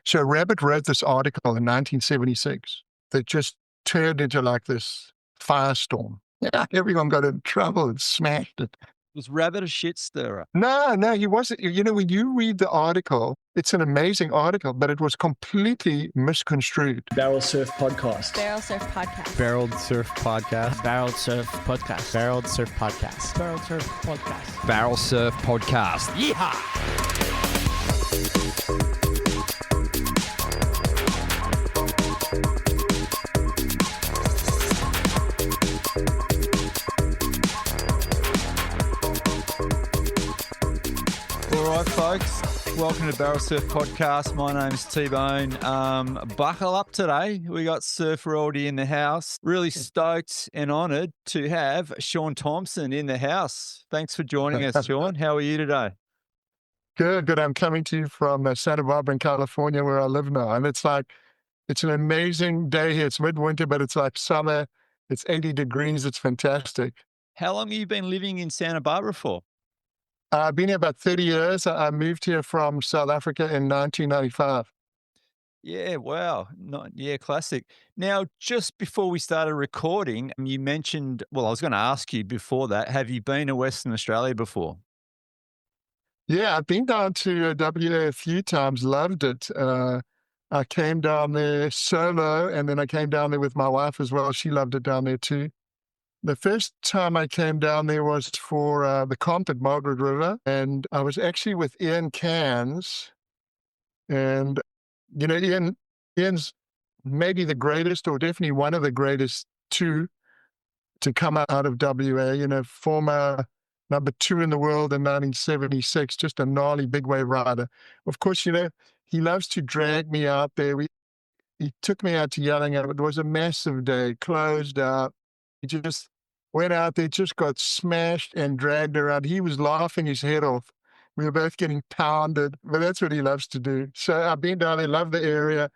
So Rabbit wrote this article in 1976 that just turned into like this firestorm. Yeah, everyone got in trouble and smashed it. Was Rabbit a shit stirrer? No, he wasn't. You know, when you read the article, it's an amazing article, but it was completely misconstrued. Barrel Surf Podcast. Barrel Surf Podcast. Barrel Surf Podcast. Barrel Surf Podcast. Barrel Surf Podcast. Barrel Surf Podcast. Barrel Surf Podcast. Yeehaw! All right, folks. Welcome to Barrel Surf Podcast. My name's Tbone. Buckle up today. We got Surf Royalty in the house. Really stoked and honoured to have Shaun Tomson in the house. Thanks for joining us, Shaun. How are you today? Good. I'm coming to you from Santa Barbara in California, where I live now. And it's an amazing day here. It's midwinter, but it's like summer. It's 80 degrees. It's fantastic. How long have you been living in Santa Barbara for? I've been here about 30 years. I moved here from South Africa in 1995. Yeah, wow. Classic. Now, just before we started recording, you mentioned, well, I was going to ask you before that, have you been to Western Australia before? Yeah, I've been down to WA a few times, loved it. I came down there solo, and then I came down there with my wife as well. She loved it down there too. The first time I came down there was for the comp at Margaret River, and I was actually with Ian Cairns. And, you know, Ian's maybe the greatest, or definitely one of the greatest two to come out of WA, you know, former number 2 in the world in 1976, just a gnarly big wave rider. Of course, you know, he loves to drag me out there. He took me out to Yellingham. It was a massive day, closed out. He just went out there, just got smashed and dragged around. He was laughing his head off. We were both getting pounded, but that's what he loves to do. So I've been down there, love the area,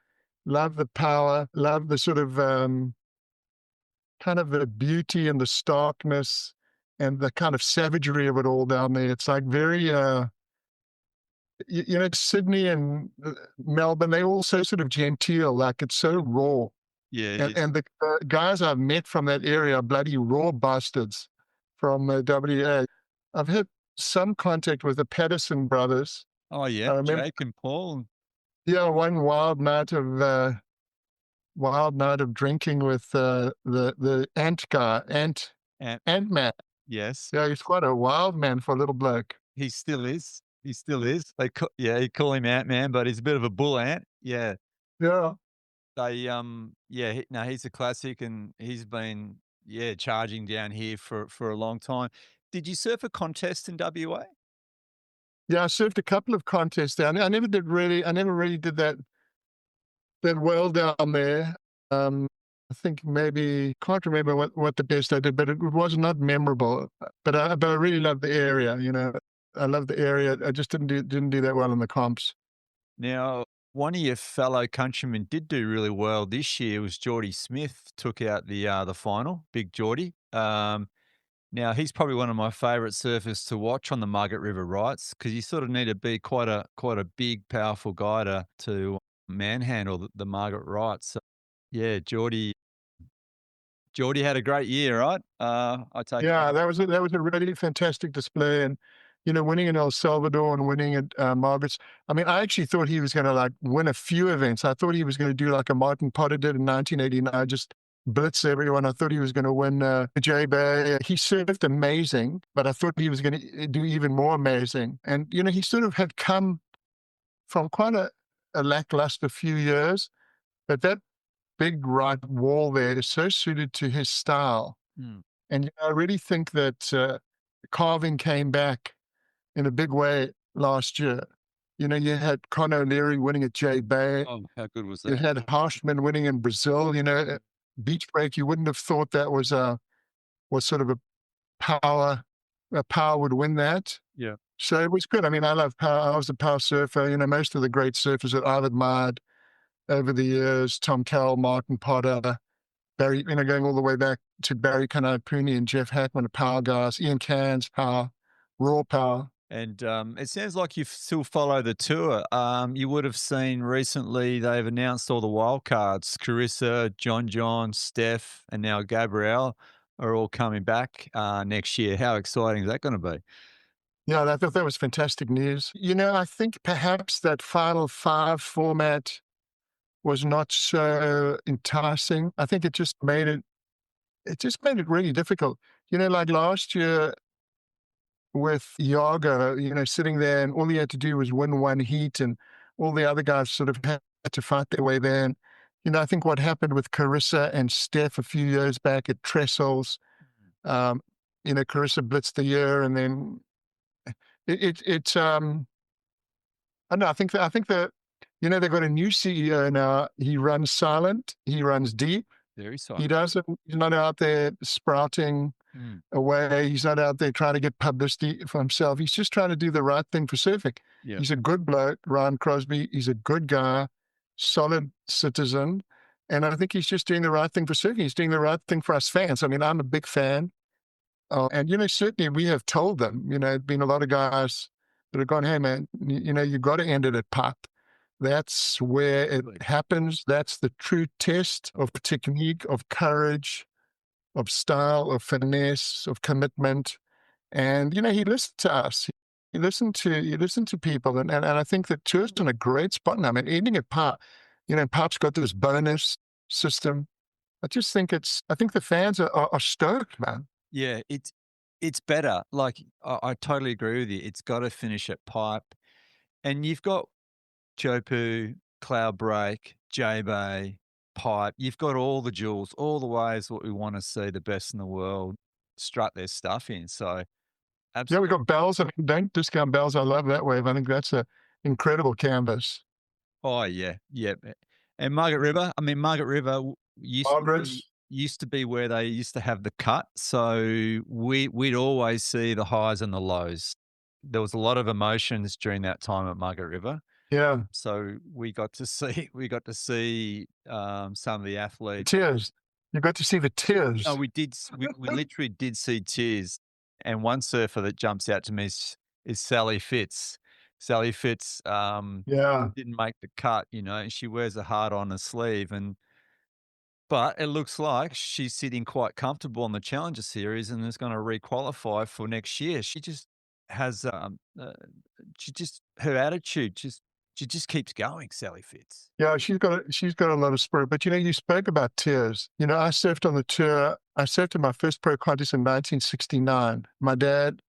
love the power, love the sort of kind of the beauty and the starkness and the kind of savagery of it all down there. It's like very, you know, Sydney and Melbourne, they all so sort of genteel, like it's so raw. Yeah. And the guys I've met from that area are bloody raw bastards from WA. I've had some contact with the Patterson brothers. Oh, yeah, Jake and Paul. Yeah, one wild night of drinking with the Ant guy, Ant-Man. Yes. Yeah, he's quite a wild man for a little bloke. He still is. They call him Ant-Man, but he's a bit of a bull ant. Yeah. Yeah. He's a classic, and he's been, charging down here for a long time. Did you surf a contest in WA? Yeah, I surfed a couple of contests down there. I never really did that well down there. I think maybe, can't remember what the best I did, but it was not memorable. But I really love the area, you know. I love the area. I just didn't do that well in the comps. Now, one of your fellow countrymen did do really well this year. Was Geordie Smith, took out the final, Big Geordie. Now, he's probably one of my favourite surfers to watch on the Margaret River Rights, because you sort of need to be quite a big, powerful guy to manhandle the Margaret Rights. So, yeah, Geordie had a great year, right? I take Yeah, that was a really fantastic display, and you know, winning in El Salvador and winning at Margaret's. I mean, I actually thought he was going to like win a few events. I thought he was going to do like a Martin Potter did in 1989, just blitz everyone. I thought he was going to win J Bay. He surfed amazing, but I thought he was going to do even more amazing. And you know, he sort of had come from quite a lackluster few years, but that big right wall there is so suited to his style. And you know, I really think that carving came back in a big way last year. You know, you had Con O'Leary winning at J Bay. Oh, how good was that? You had Harshman winning in Brazil. You know, beach break. You wouldn't have thought that was sort of a power would win that. Yeah. So it was good. I mean, I love power. I was a power surfer. You know, most of the great surfers that I've admired over the years, Tom Carroll, Martin Potter, Barry, you know, going all the way back to Barry Kanapuni and Jeff Hackman, the power guys, Ian Cairns, power, raw power. And it sounds like you still follow the tour. You would have seen recently they've announced all the wild cards. Carissa, John, Steph, and now Gabrielle are all coming back next year. How exciting is that going to be? Yeah, I thought that was fantastic news. I think perhaps that final five format was not so enticing. I think it just made it really difficult. Like last year with Yago, sitting there and all he had to do was win one heat and all the other guys sort of had to fight their way there. And, I think what happened with Carissa and Steph a few years back at Trestles, Carissa blitzed the year and then I don't know, I think that, they've got a new CEO now. He runs silent, he runs deep. Very He's silent. not out there sprouting away. He's not out there trying to get publicity for himself. He's just trying to do the right thing for surfing. Yeah. He's a good bloke, Ryan Crosby. He's a good guy, solid citizen. And I think he's just doing the right thing for surfing. He's doing the right thing for us fans. I mean, I'm a big fan. And, certainly we have told them, been a lot of guys that have gone, hey, man, you've got to end it at putt. That's where it happens. That's the true test of technique, of courage, of style, of finesse, of commitment. And, he listened to us. He listened to people. And I think that Tour's in a great spot now. I mean, ending at par, Par's got this bonus system. I think the fans are stoked, man. Yeah, it's better. Like I totally agree with you. It's got to finish at pipe, and you've got Chopu, Cloud Break, J-Bay, pipe. You've got all the jewels, all the ways what we want to see the best in the world strut their stuff in. So Yeah, absolutely. we got Bells. I mean, don't discount Bells. I love that wave. I think that's an incredible canvas. Oh yeah, yeah. And Margaret River. I mean, Margaret River Margaret's. used to be where they used to have the cut. So we'd always see the highs and the lows. There was a lot of emotions during that time at Margaret River. Yeah, So we got to see some of the athletes. tears. You got to see the tears. Oh, we did. We literally did see tears. And one surfer that jumps out to me is Sally Fitz. Sally Fitz Yeah. didn't make the cut, and she wears a heart on her sleeve. But it looks like she's sitting quite comfortable on the Challenger Series and is going to requalify for next year. She just has, her attitude she just keeps going, Sally Fitz. Yeah, she's got a lot of spirit. But you spoke about tears. I surfed on the tour. I surfed in my first pro contest in 1969. My dad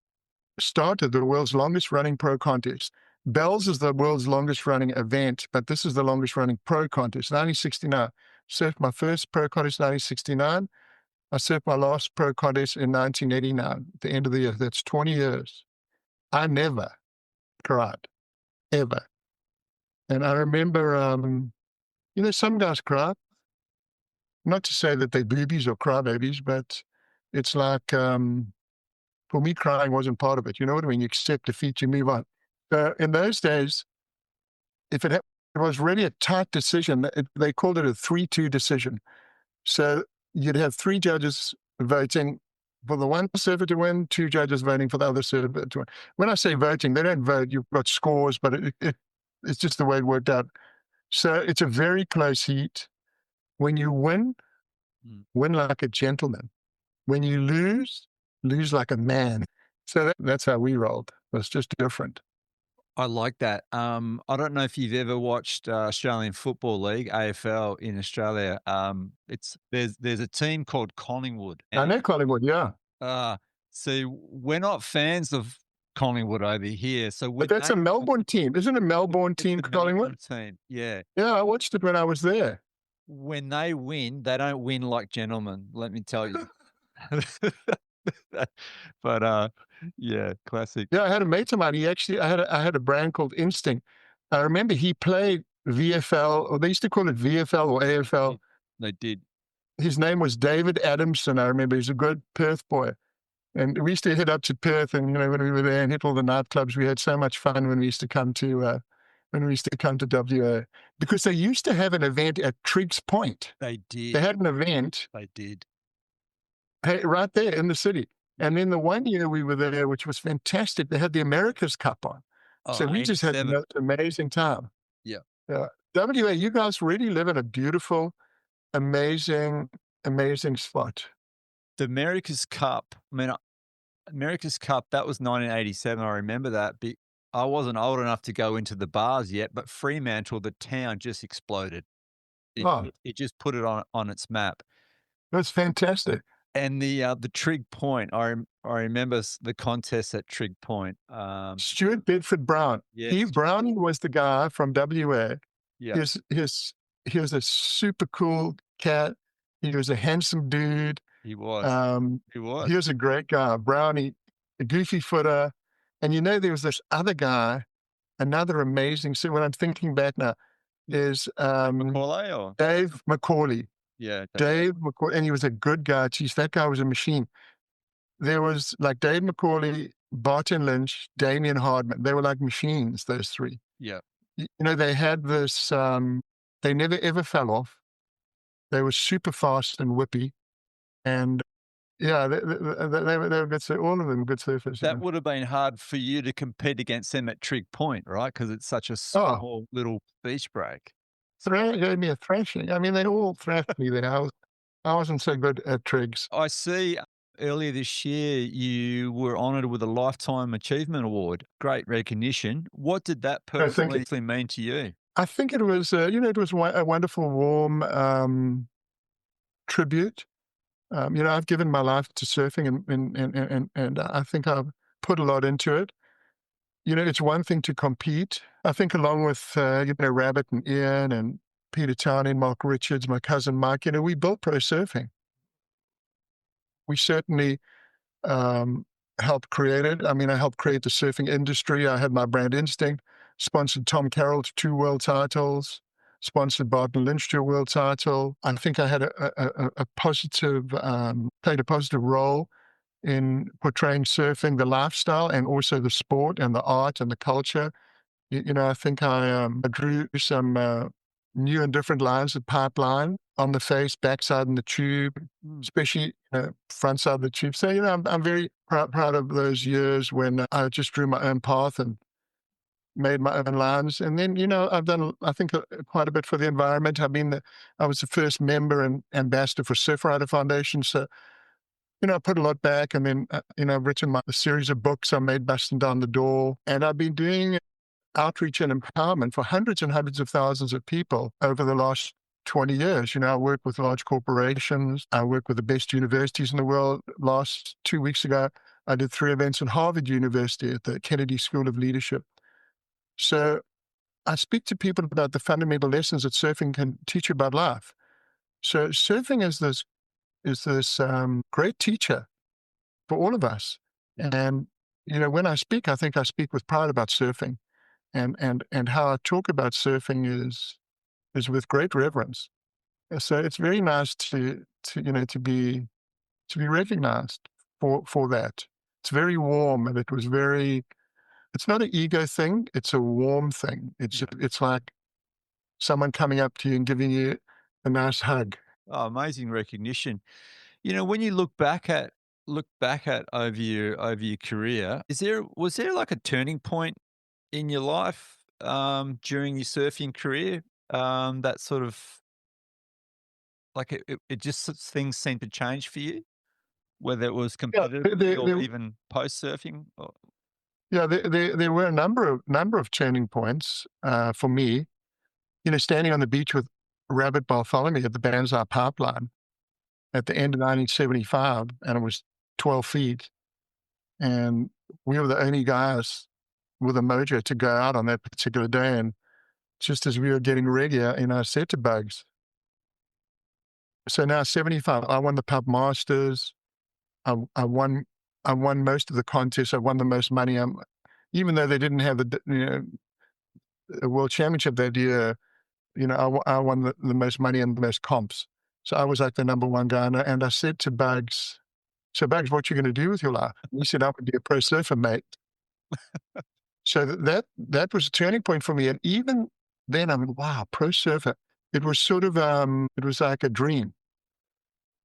started the world's longest running pro contest. Bells is the world's longest running event, but this is the longest running pro contest. 1969. Surfed my first pro contest in 1969. I surfed my last pro contest in 1989, at the end of the year. That's 20 years. I never cried, ever. And I remember, some guys cry. Not to say that they're boobies or crybabies, but it's like, for me, crying wasn't part of it. You know what I mean? You accept defeat, you move on. In those days, if it was really a tight decision, they called it a 3-2 decision. So you'd have 3 judges voting for the one surfer to win, 2 judges voting for the other surfer to win. When I say voting, they don't vote. You've got scores, but it's just the way it worked out. So it's a very close heat. When you win, win like a gentleman. When you lose like a man. So that's how we rolled. It was just different. I like that. I don't know if you've ever watched Australian Football League, AFL in Australia. There's a team called Collingwood. I know Collingwood, yeah. So we're not fans of Collingwood over here. But that's a Melbourne team. Isn't it a Melbourne team, Collingwood? Team, yeah. Yeah, I watched it when I was there. When they win, they don't win like gentlemen, let me tell you. But yeah, classic. Yeah, I had a mate of mine. I had a brand called Instinct. I remember he played VFL, or they used to call it VFL or AFL. They did. His name was David Adamson. I remember he's a good Perth boy. And we used to head up to Perth, and when we were there and hit all the nightclubs, we had so much fun when we used to come to WA, because they used to have an event at Triggs Point. They did. They had an event. They did. Right there in the city. And then the one year we were there, which was fantastic, they had the America's Cup on. So Oh, we just had the 87. most amazing time. Yeah. Yeah. WA, you guys really live in a beautiful, amazing, amazing spot. The America's Cup, I mean, America's Cup, that was 1987. I remember that. I wasn't old enough to go into the bars yet, but Fremantle, the town, just exploded. It, Oh, it, it just put it on its map. that's fantastic. And the Trig Point, I remember the contest at Trig Point. Stuart Bedford Brown. Yes. Brownie was the guy from WA. Yeah, He was a super cool cat. He was a handsome dude. he was. He was. He was a great guy. Brownie, a goofy footer. And there was this other guy, another amazing. So when I'm thinking back now, is Macaulay or? Dave McCauley. Yeah. Dave McCauley, and he was a good guy. Geez, that guy was a machine. There was like Dave McCauley, Barton Lynch, Damien Hardman. They were like machines, those three. Yeah. They had this, they never ever fell off. They were super fast and whippy. And yeah, they were good. All of them good surfers. That would have been hard for you to compete against them at Trig Point, right? Because it's such a small little beach break. Gave me a thrashing. I mean, they all thrashed me there. I wasn't so good at trigs. I see earlier this year you were honoured with a Lifetime Achievement Award. Great recognition. What did that personally mean to you? I think it was, it was a wonderful, warm tribute. I've given my life to surfing, and I think I've put a lot into it. It's one thing to compete. I think along with, Rabbit and Ian and Peter Townend, Mark Richards, my cousin Mike, we built pro surfing. We certainly helped create it. I mean, I helped create the surfing industry. I had my brand Instinct, sponsored Tom Carroll to 2 world titles, sponsored Barton Lynch to a world title. I think I had a positive, played a positive role in portraying surfing, the lifestyle, and also the sport and the art and the culture. I think I drew some new and different lines of pipeline on the face, backside, and the tube, especially front side of the tube. So, I'm very proud of those years when I just drew my own path and made my own lines. And then, I've done, I think, quite a bit for the environment. I was the first member and ambassador for Surfrider Foundation. So, I put a lot back, and then, I've written a series of books I made Busting Down the Door. And I've been doing outreach and empowerment for hundreds and hundreds of thousands of people over the last 20 years. I work with large corporations. I work with the best universities in the world. Last 2 weeks ago, I did 3 events at Harvard University at the Kennedy School of Leadership. So I speak to people about the fundamental lessons that surfing can teach you about life. So surfing is this great teacher for all of us. And, when I speak, I think I speak with pride about surfing. And how I talk about surfing is with great reverence. So it's very nice to be recognized for that. It's very warm, and it's not an ego thing, it's a warm thing. It's like someone coming up to you and giving you a nice hug. Oh, amazing recognition. When you look back at over your career, was there like a turning point in your life during your surfing career that sort of like it just things seemed to change for you, whether it was competitively or even post surfing? Yeah, there were a number of turning points for me. Standing on the beach with Rabbit Bartholomew at the Banzai Pipeline at the end of 1975, and it was 12 feet, and we were the only guys with a mojo to go out on that particular day. And just as we were getting ready, I said to Bugs, so now 75, I won the Pub Masters. I won most of the contests. I won the most money. Even though they didn't have the World Championship that year, I won the most money and the most comps. So I was like the number one guy. And I said to Bugs, so Bugs, what you going to do with your life? And he said, I would be a pro surfer, mate. So that was a turning point for me. And even then, I mean, wow, pro surfer. It was sort of, it was like a dream.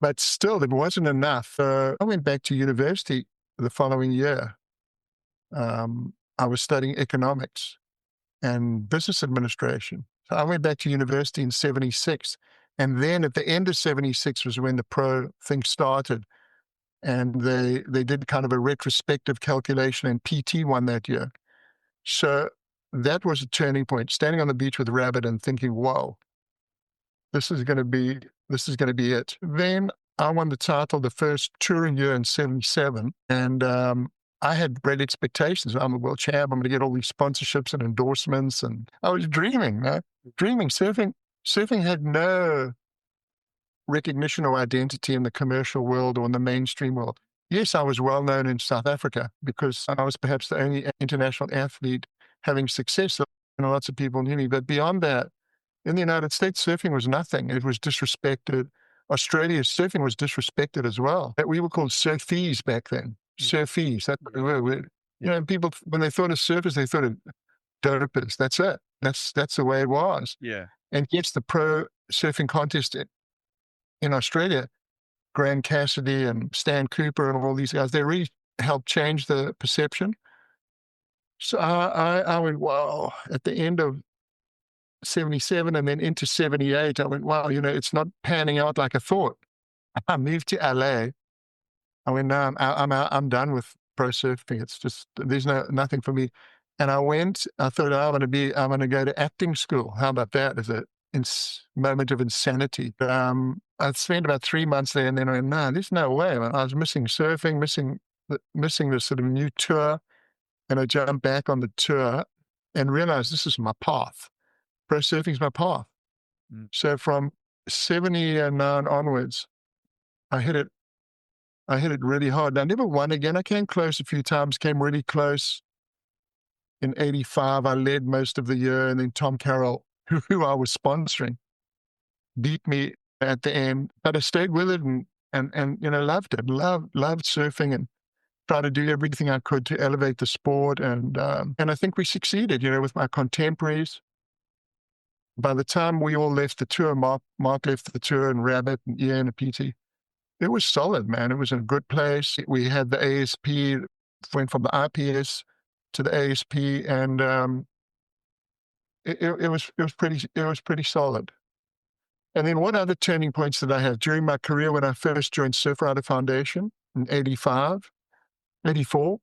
but still, it wasn't enough. I went back to university the following year. I was studying economics and business administration. So I went back to university in 76. And then at the end of 76 was when the pro thing started. And they did kind of a retrospective calculation, and PT won that year. So that was a turning point, standing on the beach with Rabbit and thinking, whoa, this is going to be it. Then I won the title the first touring year in 77. And I had great expectations. I'm a world champ. I'm going to get all these sponsorships and endorsements. And I was dreaming, man, dreaming. Surfing had no recognition or identity in the commercial world or in the mainstream world. Yes, I was well known in South Africa because I was perhaps the only international athlete having success. So, lots of people knew me. But beyond that, in the United States, surfing was nothing. It was disrespected. Australia, surfing was disrespected as well. We were called surfies back then. Surfies. That we were. People, when they thought of surfers, they thought of dopers. That's it. That's the way it was. Yeah. And yes, the pro surfing contest in Australia, Graham Cassidy and Stan Cooper and all these guys, they really helped change the perception. So I went, wow, at the end of 77 and then into 78, I went, wow, it's not panning out like I thought. I moved to LA. I went, no, I'm done with pro surfing. It's just, there's nothing for me. And I thought, I'm going to go to acting school. How about that as a moment of insanity? I spent about 3 months there, and then I went, no, there's no way. I was missing surfing, missing this sort of new tour. And I jumped back on the tour and realized this is my path. Pro surfing is my path. So from 79 onwards, I hit it really hard. I never won again. I came close a few times, came really close. In 85, I led most of the year, and then Tom Carroll, who I was sponsoring, beat me at the end. But I stayed with it and loved it. Loved surfing and tried to do everything I could to elevate the sport. And I think we succeeded, with my contemporaries. By the time we all left the tour, Mark left the tour, and Rabbit and Ian and PT, it was solid, man. It was in a good place. We had the ASP, went from the IPS to the ASP, and it was pretty solid. And then what other turning points did I have during my career? When I first joined Surfrider Foundation in 85, 84,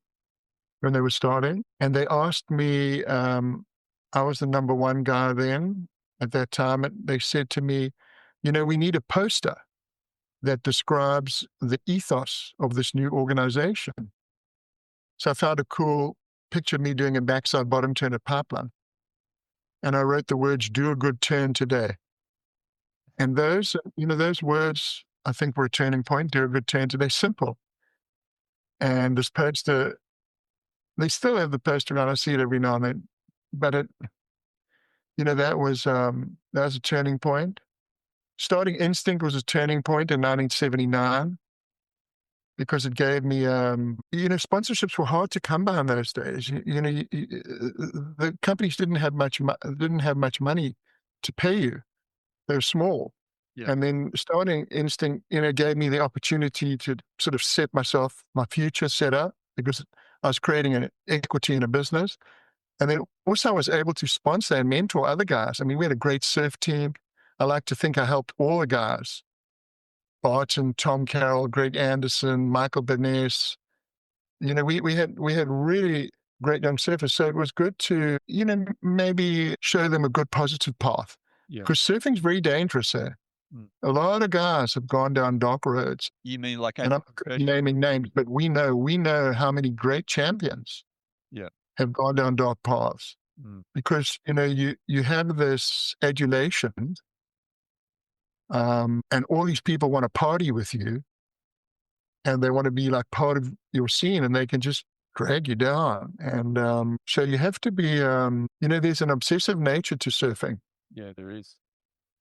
when they were starting, and they asked me, I was the number one guy then at that time, and they said to me, we need a poster that describes the ethos of this new organization. So I found a cool picture of me doing a backside bottom turn at Pipeline. And I wrote the words, do a good turn today. And those words, I think, were a turning point. Do a good turn today. Simple. And this poster, they still have the poster on. I see it every now and then. But that was a turning point. Starting Instinct was a turning point in 1979 because it gave me, sponsorships were hard to come by in those days. The companies didn't have much money to pay you. They were small. Yeah. And then starting Instinct, gave me the opportunity to sort of set my future set up, because I was creating an equity in a business. And then also I was able to sponsor and mentor other guys. I mean, we had a great surf team. I like to think I helped all the guys. Barton, Tom Carroll, Greg Anderson, Michael Beness. We had really great young surfers. So it was good to, maybe show them a good positive path. Yeah. Because surfing's very dangerous there. A lot of guys have gone down dark roads. You mean like, and I'm naming names, but we know how many great champions have gone down dark paths. Because, you have this adulation, and all these people want to party with you, and they want to be like part of your scene, and they can just drag you down. And so you have to be, there's an obsessive nature to surfing. Yeah, there is.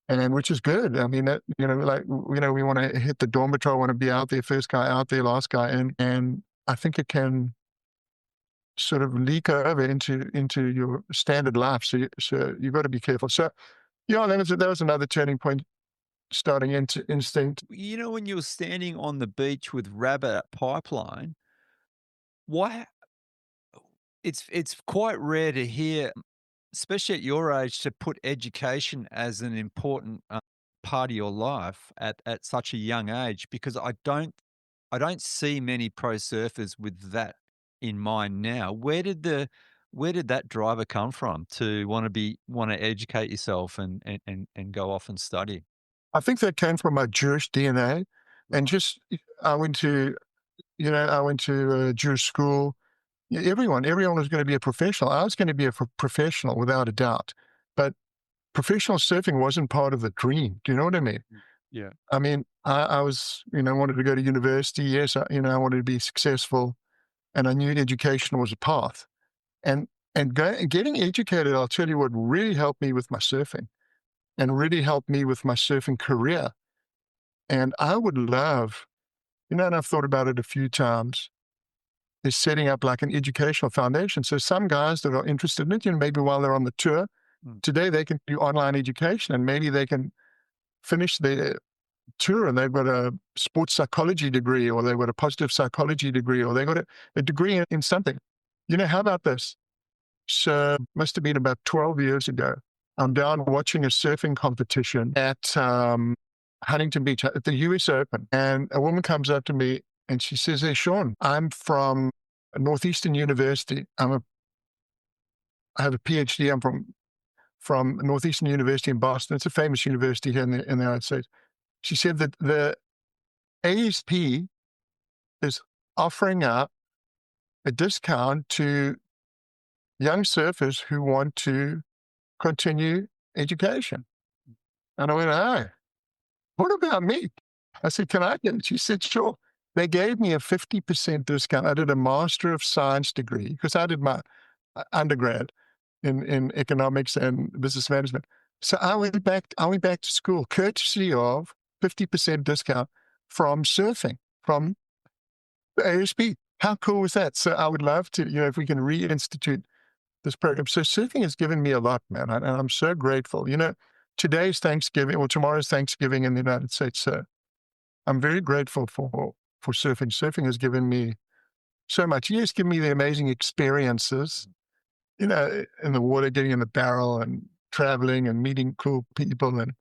And which is good. I mean, we want to hit the dormitory, want to be out there, first guy out there, last guy in. And I think it can sort of leak over into your standard life. So you've got to be careful. So, that was another turning point. starting into instinct. You know, when you were standing on the beach with Rabbit at Pipeline, why? It's quite rare to hear, especially at your age, to put education as an important part of your life at such a young age. Because I don't see many pro surfers with that in mind now. Where did that driver come from to want to educate yourself and go off and study? I think that came from my Jewish DNA, and just I went to Jewish school. Everyone was going to be a professional. I was going to be a professional without a doubt, but professional surfing wasn't part of the dream. Do you know what I mean? Yeah. I mean, I was, wanted to go to university. Yes, I wanted to be successful, and I knew education was a path. And getting educated, I'll tell you what really helped me with my surfing, and really helped me with my surfing career. And I would love, and I've thought about it a few times, is setting up like an educational foundation. So some guys that are interested in it, maybe while they're on the tour, today they can do online education, and maybe they can finish their tour and they've got a sports psychology degree, or they've got a positive psychology degree, or they've got a degree in something. How about this? So must have been about 12 years ago. I'm down watching a surfing competition at Huntington Beach at the US Open. And a woman comes up to me and she says, "Hey, Shaun, I'm from Northeastern University. I have a PhD. I'm from Northeastern University in Boston. It's a famous university here in the United States." She said that the ASP is offering up a discount to young surfers who want to continue education. And I went, "Oh, what about me?" I said, "Can I get it?" She said, "Sure." They gave me a 50% discount. I did a Master of Science degree because I did my undergrad in economics and business management. So I went back to school, courtesy of 50% discount from surfing, from the ASP. How cool was that? So I would love to, if we can reinstitute this program. So surfing has given me a lot, man, and I'm so grateful. Today's Thanksgiving, or tomorrow's Thanksgiving in the United States. So I'm very grateful for surfing. Surfing has given me so much. Yes, given me the amazing experiences, in the water, getting in the barrel and traveling and meeting cool people and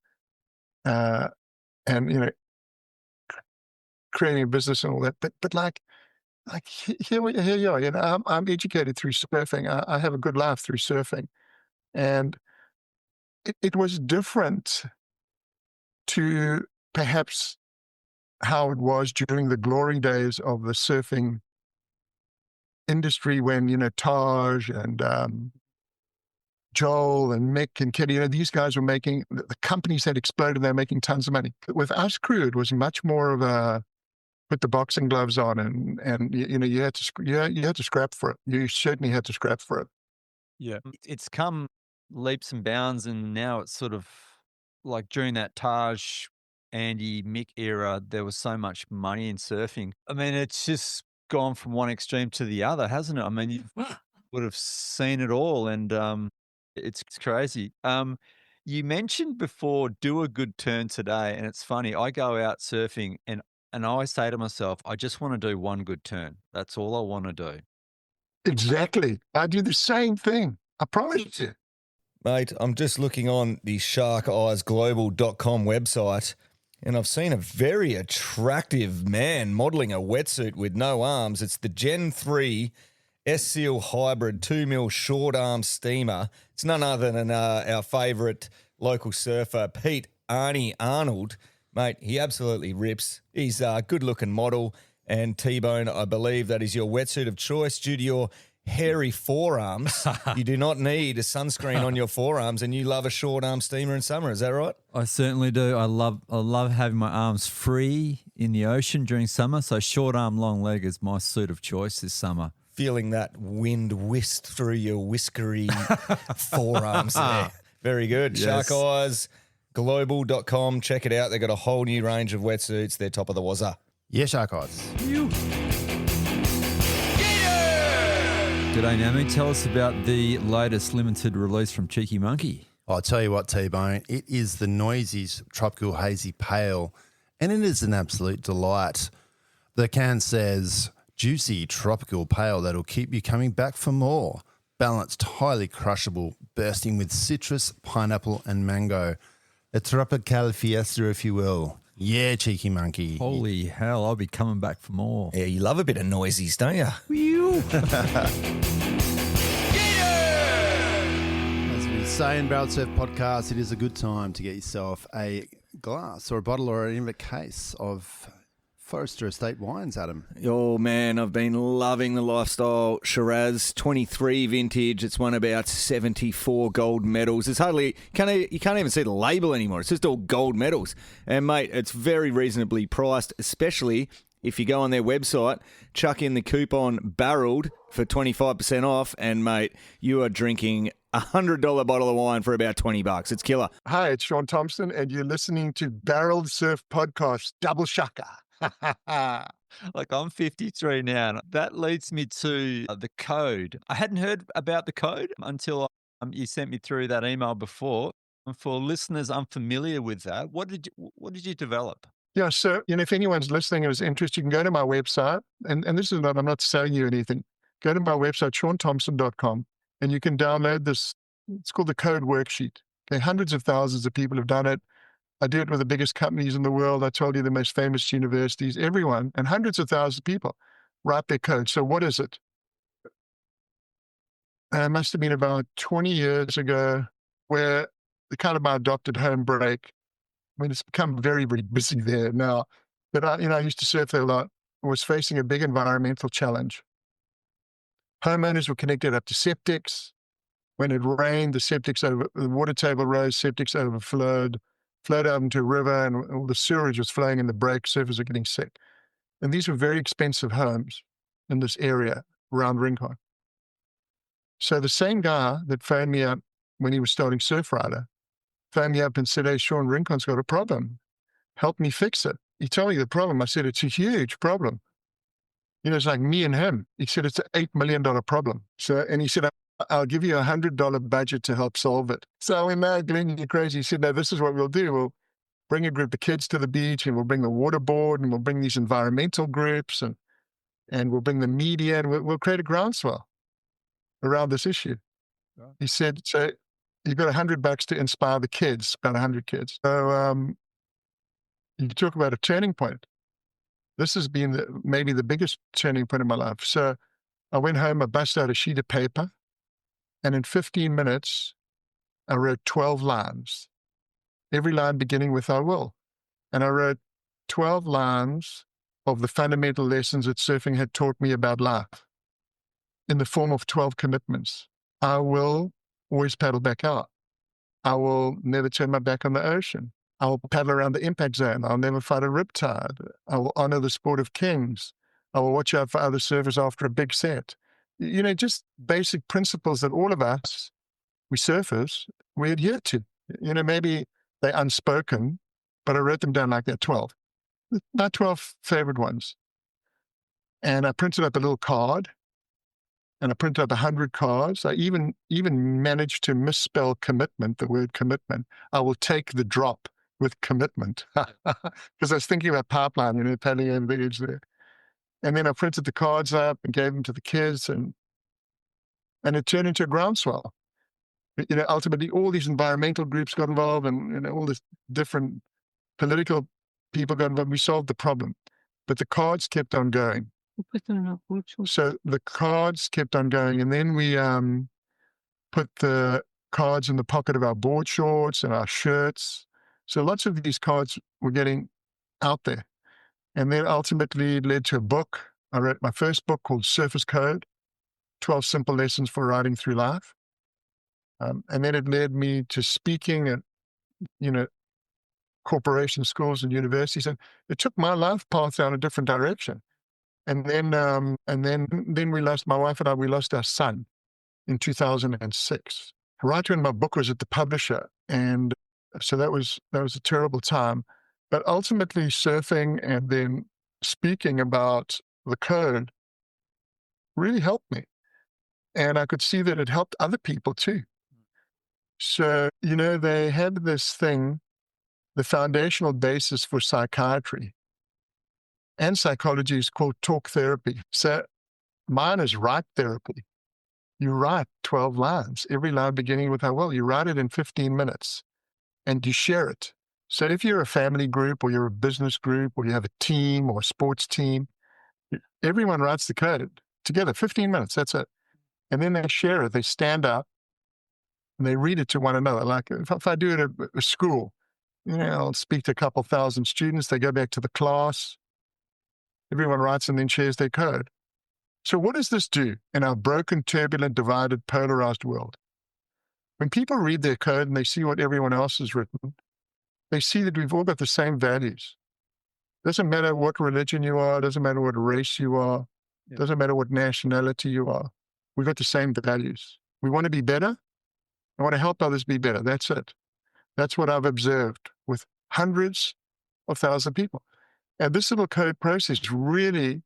creating a business and all that. But like here you are. I'm educated through surfing. I have a good life through surfing, and it was different to perhaps how it was during the glory days of the surfing industry when, Taj and Joel and Mick and Kitty, these guys were making, the companies had exploded, they're making tons of money. But with us crew, it was much more of a put the boxing gloves on and you had to scrap for it. You certainly had to scrap for it. Yeah. It's come leaps and bounds, and now it's sort of like during that Taj, Andy, Mick era, there was so much money in surfing. I mean, it's just gone from one extreme to the other, hasn't it? I mean, you would have seen it all, and it's crazy. You mentioned before, do a good turn today, and it's funny. I go out surfing, and I always say to myself, I just want to do one good turn. That's all I want to do. Exactly. I do the same thing. I promise you. Mate, I'm just looking on the sharkeyesglobal.com website, and I've seen a very attractive man modelling a wetsuit with no arms. It's the Gen 3 S-Seal Hybrid 2 mil short arm steamer. It's none other than our favourite local surfer, Pete Arnie Arnold. Mate, he absolutely rips. He's a good-looking model, and Tbone, I believe that is your wetsuit of choice due to your hairy forearms. You do not need a sunscreen on your forearms, and you love a short arm steamer in summer. Is that right? I certainly do. I love having my arms free in the ocean during summer. So short arm, long leg is my suit of choice this summer. Feeling that wind whisk through your whiskery forearms there. Very good. Yes. Sharkeyesglobal.com. Check it out. They've got a whole new range of wetsuits. They're top of the wazza. Yeah, Shark Eyes. G'day, Nami. Tell us about the latest limited release from Cheeky Monkey. I'll tell you what, Tbone, it is the Noisies Tropical Hazy Pale, and it is an absolute delight. The can says, juicy tropical pale that'll keep you coming back for more. Balanced, highly crushable, bursting with citrus, pineapple, and mango. A tropical fiesta, if you will. Yeah, cheeky monkey. Holy hell, I'll be coming back for more. Yeah, you love a bit of noisies, don't you? As we say in Barrel Surf Podcast, it is a good time to get yourself a glass or a bottle or an inlet case of Forester Estate wines, Adam. Oh, man, I've been loving the Lifestyle Shiraz 23 vintage. It's won about 74 gold medals. It's hardly, you can't even see the label anymore. It's just all gold medals. And, mate, it's very reasonably priced, especially if you go on their website, chuck in the coupon BARRELLED for 25% off, and, mate, you are drinking a $100 bottle of wine for about $20. It's killer. Hi, it's Shaun Tomson, and you're listening to Barrel Surf Podcast. Double shaka. Like, I'm 53 now, and that leads me to the code. I hadn't heard about the code until you sent me through that email before. And for listeners unfamiliar with that, what did you develop? Yeah, so if anyone's listening and is interested, you can go to my website, and this is not, I'm not selling you anything. Go to my website, shauntomson.com, and you can download this. It's called the Code Worksheet. Okay, hundreds of thousands of people have done it. I do it with the biggest companies in the world. I told you the most famous universities, everyone, and hundreds of thousands of people write their code. So what is it? It must have been about 20 years ago, where the kind of my adopted home break. I mean, it's become very, very busy there now. But I used to surf there a lot. I was facing a big environmental challenge. Homeowners were connected up to septics. When it rained, the water table rose, septics overflowed, flowed out into a river, and all the sewage was flowing in the break. Surfers are getting sick. And these were very expensive homes in this area around Rincon. So the same guy that phoned me up when he was starting Surf Rider phoned me up and said, "Hey, Shaun, Rincon's got a problem. Help me fix it." He told me the problem. I said, "It's a huge problem. It's like me and him." He said, "It's an $8 million problem." And he said, "I'll give you a $100 budget to help solve it." So I went, "No, Glenn, you're crazy." He said, "No, this is what we'll do. We'll bring a group of kids to the beach, and we'll bring the water board, and we'll bring these environmental groups, and we'll bring the media, and we'll create a groundswell around this issue." Wow. He said, "So you've got $100 to inspire the kids, about 100 kids." So you talk about a turning point. This has been maybe the biggest turning point in my life. So I went home, I bust out a sheet of paper, and in 15 minutes, I wrote 12 lines, every line beginning with "I will." And I wrote 12 lines of the fundamental lessons that surfing had taught me about life in the form of 12 commitments. I will always paddle back out. I will never turn my back on the ocean. I will paddle around the impact zone. I'll never fight a riptide. I will honor the sport of kings. I will watch out for other surfers after a big set. Just basic principles that all of us, we surfers, we adhere to. Maybe they're unspoken, but I wrote them down like they're 12. My 12 favorite ones. And I printed up a little card, and I printed up 100 cards. I even managed to misspell commitment, the word commitment. I will take the drop with commitment, because I was thinking about pipeline, paddling over the edge there. And then I printed the cards up and gave them to the kids, and it turned into a groundswell. Ultimately, all these environmental groups got involved, and all this different political people got involved. We solved the problem, but the cards kept on going. So the cards kept on going, and then we put the cards in the pocket of our board shorts and our shirts. So lots of these cards were getting out there. And then ultimately it led to a book. I wrote my first book called Surface Code, 12 Simple Lessons for Riding Through Life. And then it led me to speaking at, corporation schools and universities. And it took my life path down a different direction. And then we lost, my wife and I, we lost our son in 2006. Right when my book was at the publisher. And so that was a terrible time. But ultimately surfing and then speaking about the code really helped me. And I could see that it helped other people too. So, they had this thing, the foundational basis for psychiatry and psychology is called talk therapy. So mine is write therapy. You write 12 lines, every line beginning with how well. You write it in 15 minutes and you share it. So if you're a family group or you're a business group or you have a team or a sports team, everyone writes the code together, 15 minutes, that's it. And then they share it, they stand up and they read it to one another. Like if I do it at a school, I'll speak to a couple thousand students, they go back to the class, everyone writes and then shares their code. So what does this do in our broken, turbulent, divided, polarized world? When people read their code and they see what everyone else has written, they see that we've all got the same values. Doesn't matter what religion you are, doesn't matter what race you are, doesn't matter what nationality you are. We've got the same values. We want to be better. I want to help others be better. That's it. That's what I've observed with hundreds of thousands of people. And this little code process really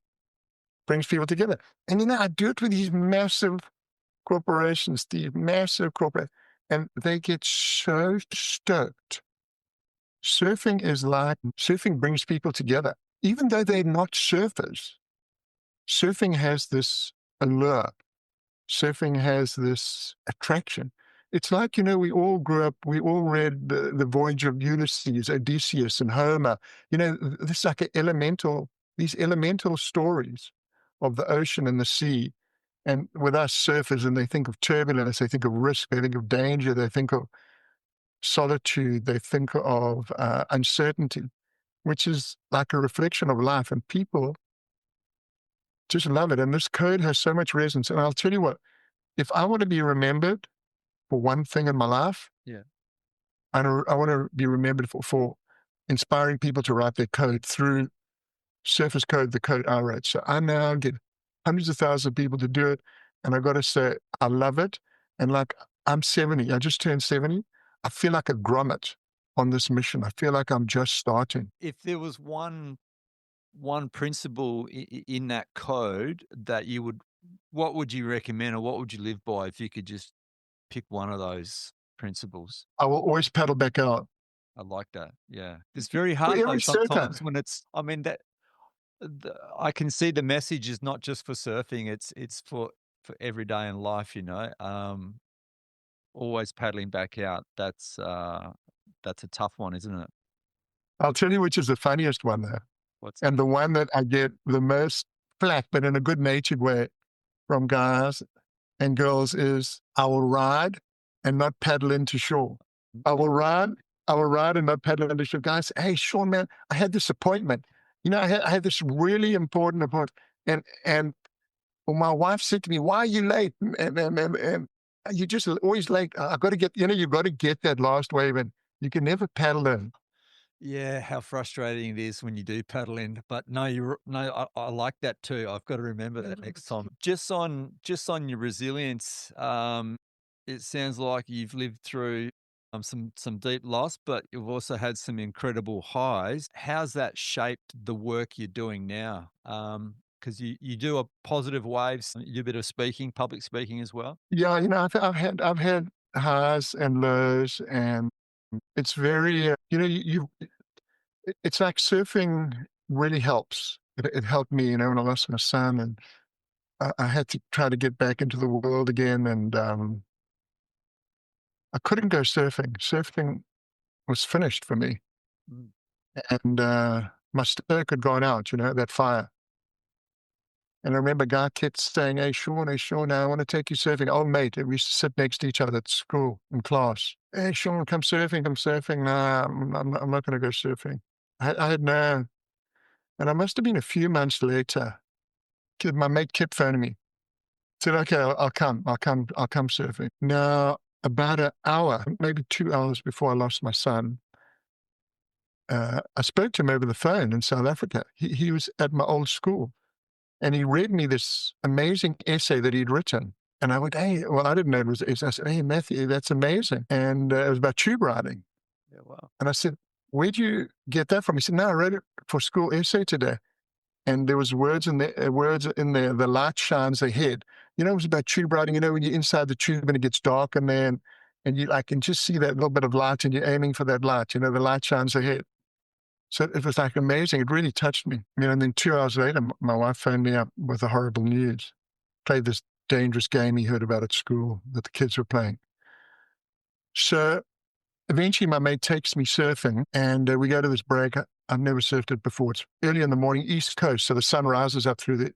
brings people together. And I do it with these massive corporations, and they get so stoked. Surfing brings people together. Even though they're not surfers, surfing has this allure. Surfing has this attraction. It's like, we all grew up, we all read the Voyage of Ulysses, Odysseus and Homer. This like these elemental stories of the ocean and the sea. And with us surfers, and they think of turbulence, they think of risk, they think of danger, they think of solitude, they think of uncertainty, which is like a reflection of life. And people just love it. And this code has so much resonance. And I'll tell you what, if I want to be remembered for one thing in my life, I want to be remembered for inspiring people to write their code through Surface Code, the code I wrote. So I now get hundreds of thousands of people to do it. And I got to say, I love it. And like, I'm 70, I just turned 70. I feel like a grommet on this mission. I feel like I'm just starting. If there was one principle in that code that what would you recommend or what would you live by if you could just pick one of those principles? I will always paddle back out. I like that. Yeah. It's very hard though sometimes when I can see the message is not just for surfing, it's for every day in life, always paddling back out. That's a tough one, isn't it? I'll tell you which is the funniest one though. And the one that I get the most flack, but in a good natured way from guys and girls is I will ride and not paddle into shore. I will ride and not paddle into shore. Guys, hey, Shaun, man, I had this appointment. I had this really important appointment. And my wife said to me, why are you late? And you're just always late. I've got to get, you've got to get that last wave and you can never paddle in. Yeah, how frustrating it is when you do paddle in. But no, I like that too. I've got to remember that next time. Just on your resilience, it sounds like you've lived through some deep loss, but you've also had some incredible highs. How's that shaped the work you're doing now? Because you do a positive waves, you do a bit of speaking, public speaking as well. Yeah, I've had highs and lows, and it's very it's like surfing really helps. It helped me, when I lost my son, and I had to try to get back into the world again, and I couldn't go surfing. Surfing was finished for me, and my stoke had gone out. That fire. And I remember a guy kept saying, hey, Shaun, I want to take you surfing. Old mate, we used to sit next to each other at school in class. Hey, Shaun, come surfing. Nah, I'm not going to go surfing. I had no. And I must have been a few months later, my mate kept phoning me. Said, okay, I'll come surfing. Now, about an hour, maybe 2 hours before I lost my son, I spoke to him over the phone in South Africa. He was at my old school. And he read me this amazing essay that he'd written. And I went, hey, well, I didn't know it was an essay. I said, hey, Matthew, that's amazing. And it was about tube riding. Yeah, wow. And I said, where'd you get that from? He said, no, I wrote it for school essay today. And there was words in there, the light shines ahead. It was about tube riding, when you're inside the tube and it gets dark in there and you can just see that little bit of light, and you're aiming for that light. The light shines ahead. So it was amazing. It really touched me. And then 2 hours later, my wife phoned me up with the horrible news. Played this dangerous game he heard about at school that the kids were playing. So eventually my mate takes me surfing, and we go to this break. I've never surfed it before. It's early in the morning, East Coast. So the sun rises up through the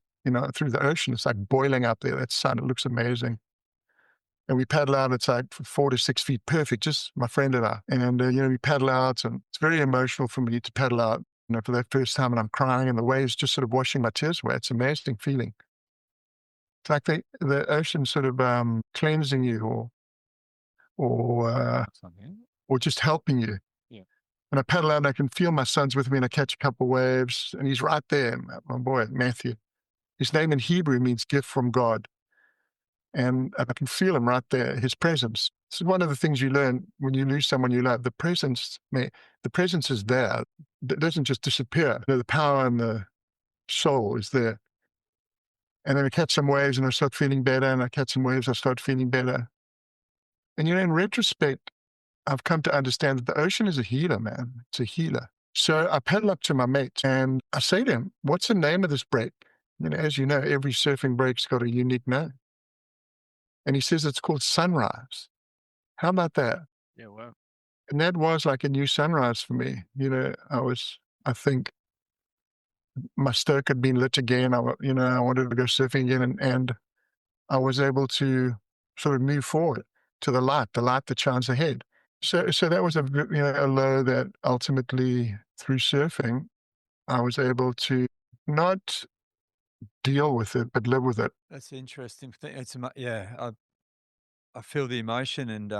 ocean. It's like boiling up there, that sun. It looks amazing. And we paddle out. It's like 4 to 6 feet, perfect, just my friend and I. And, we paddle out, and it's very emotional for me to paddle out, for that first time, and I'm crying, and the waves just sort of washing my tears away. It's an amazing feeling. It's like the ocean sort of cleansing you or just helping you. Yeah. And I paddle out, and I can feel my son's with me, and I catch a couple of waves, and he's right there, my boy, Matthew. His name in Hebrew means gift from God. And I can feel him right there, his presence. This is one of the things you learn when you lose someone you love. The presence is there. It doesn't just disappear. The power and the soul is there. And then I catch some waves, and I start feeling better, and I catch some waves, I start feeling better. And, in retrospect, I've come to understand that the ocean is a healer, man. It's a healer. So I paddle up to my mate, and I say to him, what's the name of this break? As you know, every surfing break's got a unique name. And he says it's called Sunrise. How about that? Yeah, wow. And that was like a new sunrise for me. I think my stoke had been lit again. I wanted to go surfing again, and I was able to sort of move forward to the light that shines ahead. So that was a low that ultimately, through surfing, I was able to not deal with it, but live with it. That's an interesting thing. I feel the emotion, and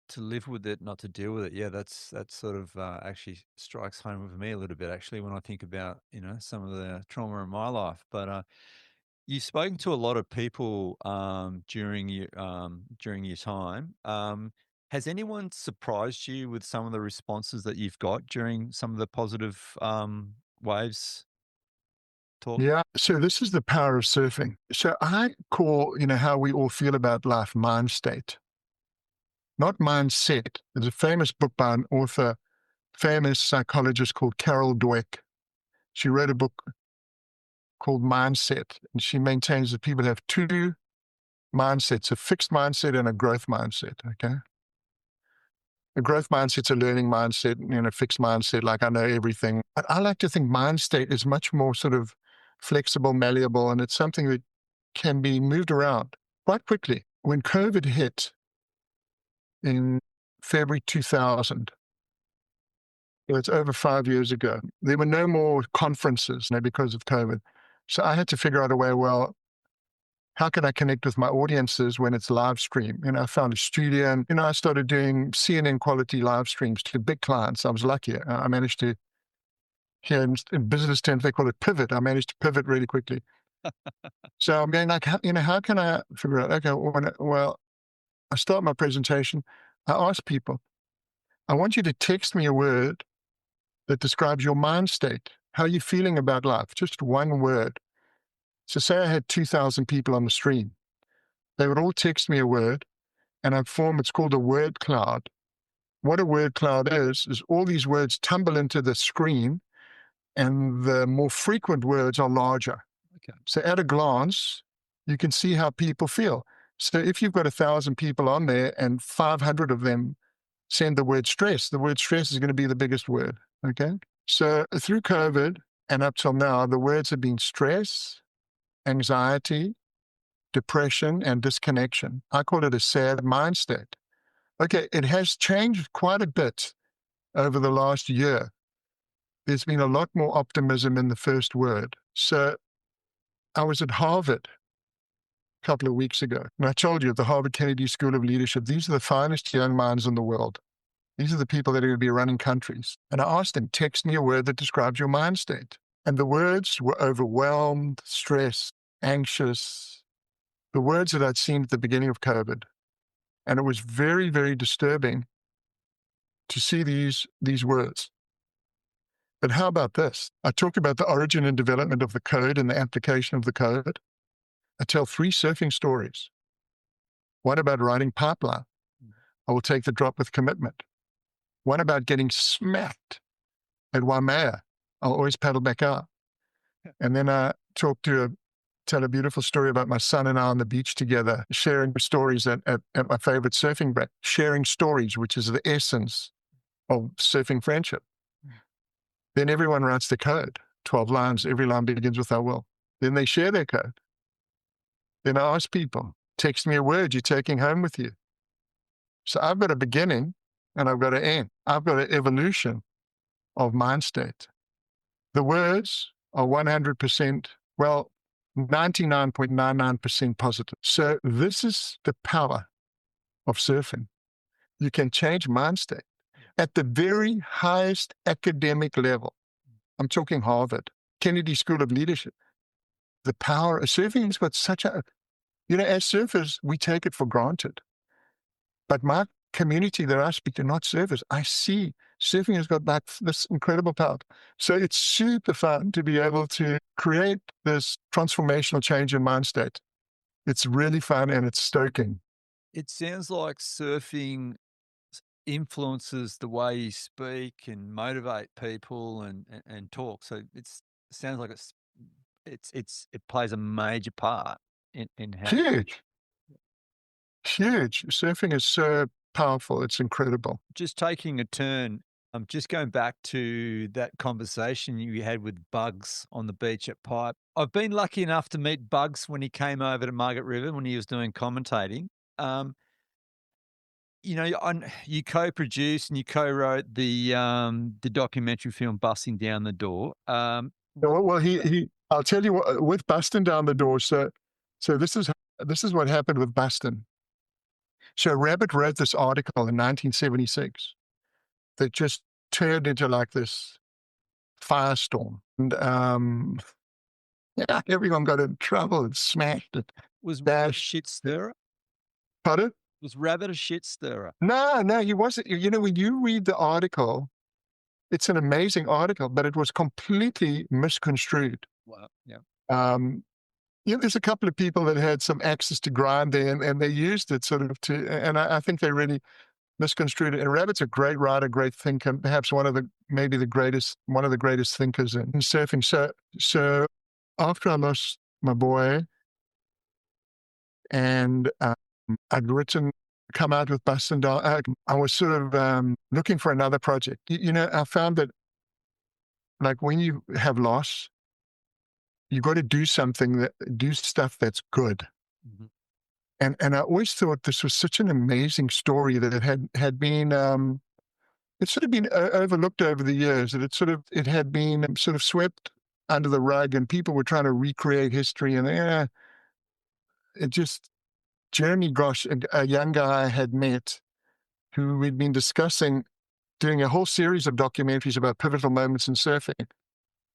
to live with it, not to deal with it. Yeah, that's sort of actually strikes home with me a little bit, actually, when I think about some of the trauma in my life. But you've spoken to a lot of people during your time. Has anyone surprised you with some of the responses that you've got during some of the positive waves talk? Yeah. So this is the power of surfing. So I call, how we all feel about life, mind state, not mindset. There's a famous book by an author, famous psychologist called Carol Dweck. She wrote a book called Mindset, and she maintains that people have two mindsets, a fixed mindset and a growth mindset, okay? A growth mindset's a learning mindset, a fixed mindset, like I know everything. But I like to think mind state is much more sort of flexible, malleable, and it's something that can be moved around quite quickly. When COVID hit in February 2000, it's over 5 years ago, there were no more conferences because of COVID. So I had to figure out a way, well, how can I connect with my audiences when it's live stream? I found a studio, and, I started doing CNN quality live streams to big clients. I was lucky. I managed to, here in business terms, they call it pivot. I managed to pivot really quickly. So I'm going like, how can I figure out, okay, well, I start my presentation. I ask people, I want you to text me a word that describes your mind state. How are you feeling about life? Just one word. So say I had 2,000 people on the stream. They would all text me a word, and I'd form, it's called a word cloud. What a word cloud is all these words tumble into the screen, and the more frequent words are larger. Okay. So at a glance, you can see how people feel. So if you've got 1,000 people on there and 500 of them send the word stress is going to be the biggest word, okay? So through COVID and up till now, the words have been stress, anxiety, depression, and disconnection. I call it a sad mind state. Okay, it has changed quite a bit over the last year. There's been a lot more optimism in the first word. So I was at Harvard a couple of weeks ago, and I told you at the Harvard Kennedy School of Leadership, these are the finest young minds in the world. These are the people that are going to be running countries. And I asked them, text me a word that describes your mind state. And the words were overwhelmed, stressed, anxious, the words that I'd seen at the beginning of COVID. And it was very, very disturbing to see these words. But how about this? I talk about the origin and development of the code and the application of the code. I tell 3 surfing stories. One about riding pipeline. I will take the drop with commitment. One about getting smacked at Whaaaaaatt. I'll always paddle back out. And then I tell a beautiful story about my son and I on the beach together, sharing stories at my favorite surfing break, sharing stories, which is the essence of surfing friendship. Then everyone writes the code, 12 lines. Every line begins with I will. Then they share their code. Then I ask people, text me a word you're taking home with you. So I've got a beginning and I've got an end. I've got an evolution of mind state. The words are 100%, well, 99.99% positive. So this is the power of surfing. You can change mind state at the very highest academic level. I'm talking Harvard, Kennedy School of Leadership. The power of surfing has got such a, as surfers, we take it for granted. But my community that I speak to, not surfers, I see surfing has got like this incredible power. So it's super fun to be able to create this transformational change in mind state. It's really fun and it's stoking. It sounds like surfing influences the way you speak and motivate people and talk. So it sounds like it plays a major part in how Huge. Surfing is so powerful. It's incredible. Just taking a turn. I'm just going back to that conversation you had with Bugs on the beach at Pipe. I've been lucky enough to meet Bugs when he came over to Margaret River when he was doing commentating. You co-produced and you co-wrote the documentary film "Busting Down the Door." Well, I'll tell you what, with Busting Down the Door. So this is what happened with Bustin'. So Rabbit wrote this article in 1976 that just turned into like this firestorm. And everyone got in trouble and smashed it. Was Rabbit a shit stirrer? Pardon? Was Rabbit a shit stirrer? No, he wasn't. When you read the article, it's an amazing article, but it was completely misconstrued. Wow. Yeah. There's a couple of people that had some access to grind there, and they used it sort of and I think they really misconstrued it. And Rabbit's a great writer, great thinker, perhaps one of the greatest thinkers in surfing. So after I lost my boy, and I'd come out with Bustin' Down, I was sort of looking for another project. I found that like when you have loss, you got to do stuff that's good. Mm-hmm. And I always thought this was such an amazing story that it had been it's sort of been overlooked over the years, that it had been sort of swept under the rug, and people were trying to recreate history, and Jeremy Gosh, a young guy I had met, who we'd been discussing doing a whole series of documentaries about pivotal moments in surfing.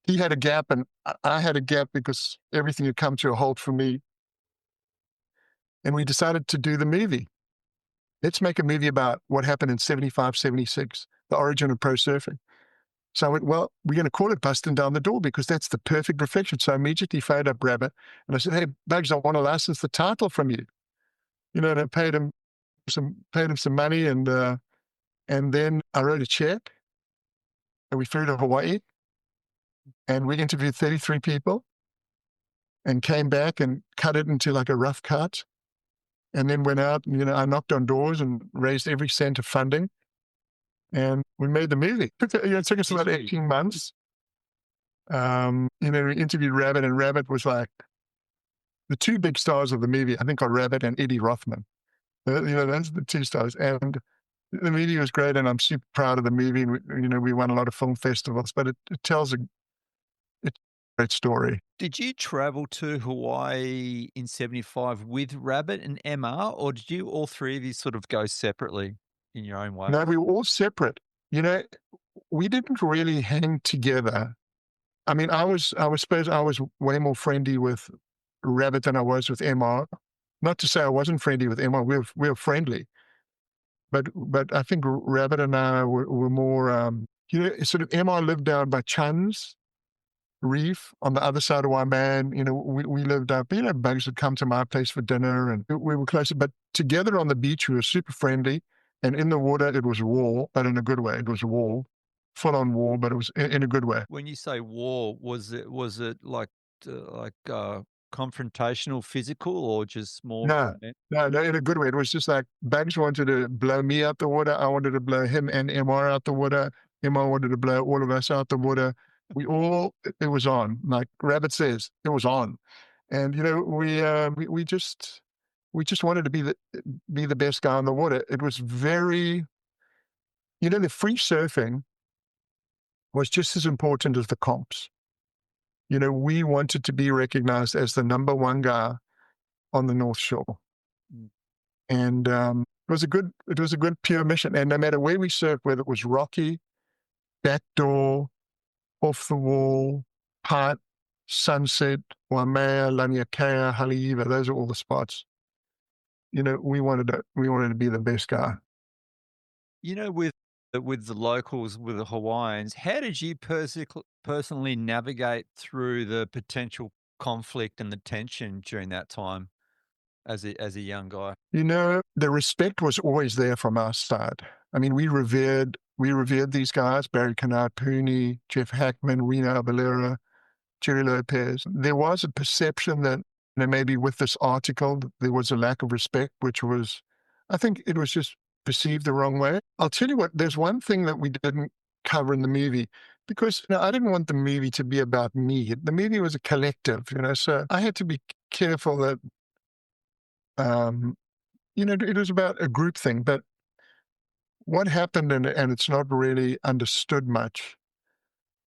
He had a gap and I had a gap because everything had come to a halt for me. And we decided to do the movie. Let's make a movie about what happened in 75, 76, the origin of pro surfing. So I went, well, we're going to call it Busting Down the Door because that's the perfect reflection. So I immediately phoned up Rabbit and I said, hey, Bugs, I want to license the title from you. And I paid him some money, and then I wrote a check and we flew to Hawaii. And we interviewed 33 people and came back and cut it into like a rough cut. And then went out, and, I knocked on doors and raised every cent of funding. And we made the movie. It took us about 18 months. We interviewed Rabbit, and Rabbit was like the two big stars of the movie, I think, are Rabbit and Eddie Rothman. Those are the two stars. And the movie was great, and I'm super proud of the movie. We won a lot of film festivals, but it tells it's a great story. Did you travel to Hawaii in 75 with Rabbit and MR, or did you all three of you sort of go separately in your own way? No, we were all separate. We didn't really hang together. I mean, I suppose I was way more friendly with Rabbit than I was with MR. Not to say I wasn't friendly with MR. We were friendly. But I think Rabbit and I were more, sort of MR lived down by Chun's, reef on the other side of Whaaaaaatt. We lived up, bugs would come to my place for dinner and we were closer, but together on the beach, we were super friendly. And in the water, it was war, but in a good way. It was war, full on war, but it was in a good way. When you say war, was it like confrontational, physical, or just more? No, in a good way. It was just like Bugs wanted to blow me out the water. I wanted to blow him and MR out the water. MR wanted to blow all of us out the water. It was on. Like Rabbit says, it was on. And, we just wanted to be the best guy on the water. It was very, the free surfing was just as important as the comps. We wanted to be recognized as the number one guy on the North Shore. Mm. And it was a good pure mission. And no matter where we surfed, whether it was rocky, backdoor, off the wall, Part, Sunset, Waimea, Laniakea, Haleiwa, those are all the spots. We wanted to be the best guy. With the locals, with the Hawaiians, how did you personally navigate through the potential conflict and the tension during that time as a young guy? The respect was always there from our side. I mean, we revered these guys, Barry Kennard Pooney, Jeff Hackman, Reno Avalera, Jerry Lopez. There was a perception that maybe with this article, there was a lack of respect, which was, I think it was just perceived the wrong way. I'll tell you what, there's one thing that we didn't cover in the movie, because I didn't want the movie to be about me. The movie was a collective, so I had to be careful that, it was about a group thing. But what happened, and it's not really understood much,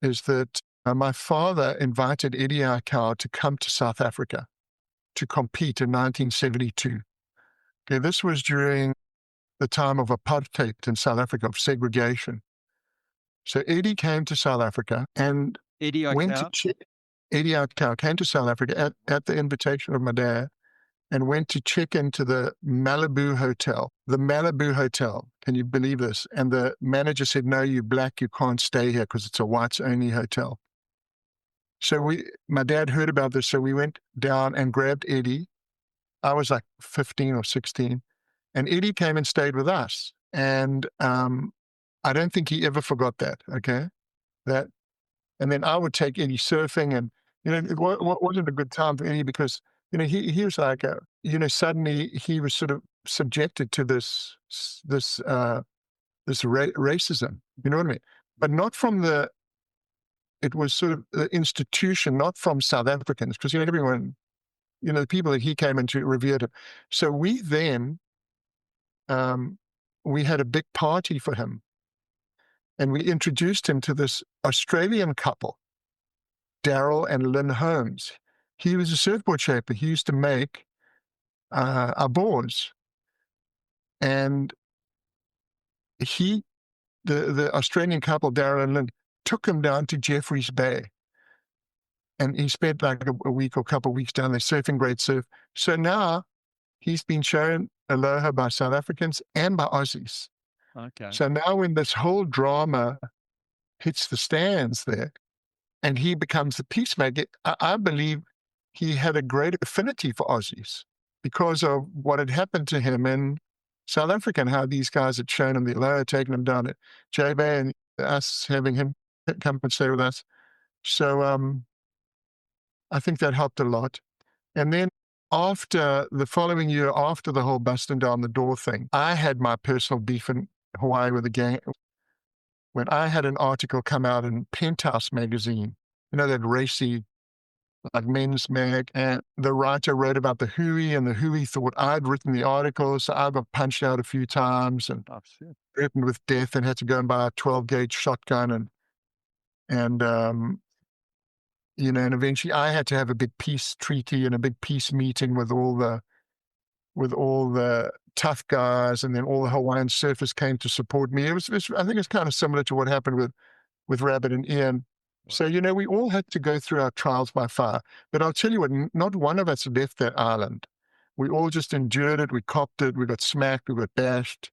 is that my father invited Eddie Aikau to come to South Africa to compete in 1972. Okay, this was during the time of apartheid in South Africa, of segregation. So Eddie came to South Africa and Eddie Aikau? Eddie Aikau came to South Africa at the invitation of my dad and went to check into the Malibu Hotel. The Malibu Hotel, can you believe this? And the manager said, "No, you're black, you can't stay here because it's a whites-only hotel." So my dad heard about this, so we went down and grabbed Eddie. I was like 15 or 16. And Eddie came and stayed with us. And I don't think he ever forgot that, okay? And then I would take Eddie surfing, and, it wasn't a good time for Eddie because, he was like, suddenly he was sort of subjected to this racism, you know what I mean? But not from it was sort of the institution, not from South Africans, because, everyone, the people that he came into revered him. So we then, we had a big party for him, and we introduced him to this Australian couple, Daryl and Lynn Holmes. He was a surfboard shaper. He used to make our boards. And the Australian couple, Daryl and Lynn, took him down to Jeffreys Bay. And he spent like a week or a couple of weeks down there surfing great surf. So now he's been shown aloha by South Africans and by Aussies. Okay. So now when this whole drama hits the stands there and he becomes the peacemaker, I believe he had a great affinity for Aussies because of what had happened to him in South Africa and how these guys had shown him the aloha, taken him down at J-Bay and us having him come and stay with us. So I think that helped a lot. And then after the following year, after the whole busting down the door thing, I had my personal beef in Hawaii with the gang. When I had an article come out in Penthouse magazine, that racy, like men's mag, and the writer wrote about the Hui, and the Hui thought I'd written the article, so I got punched out a few times and threatened with death and had to go and buy a 12-gauge shotgun, and eventually I had to have a big peace treaty and a big peace meeting with all the tough guys, and then all the Hawaiian surfers came to support me. I think it's kind of similar to what happened with Rabbit and Ian. So, we all had to go through our trials by fire. But I'll tell you what, not one of us left that island. We all just endured it. We copped it. We got smacked. We got bashed.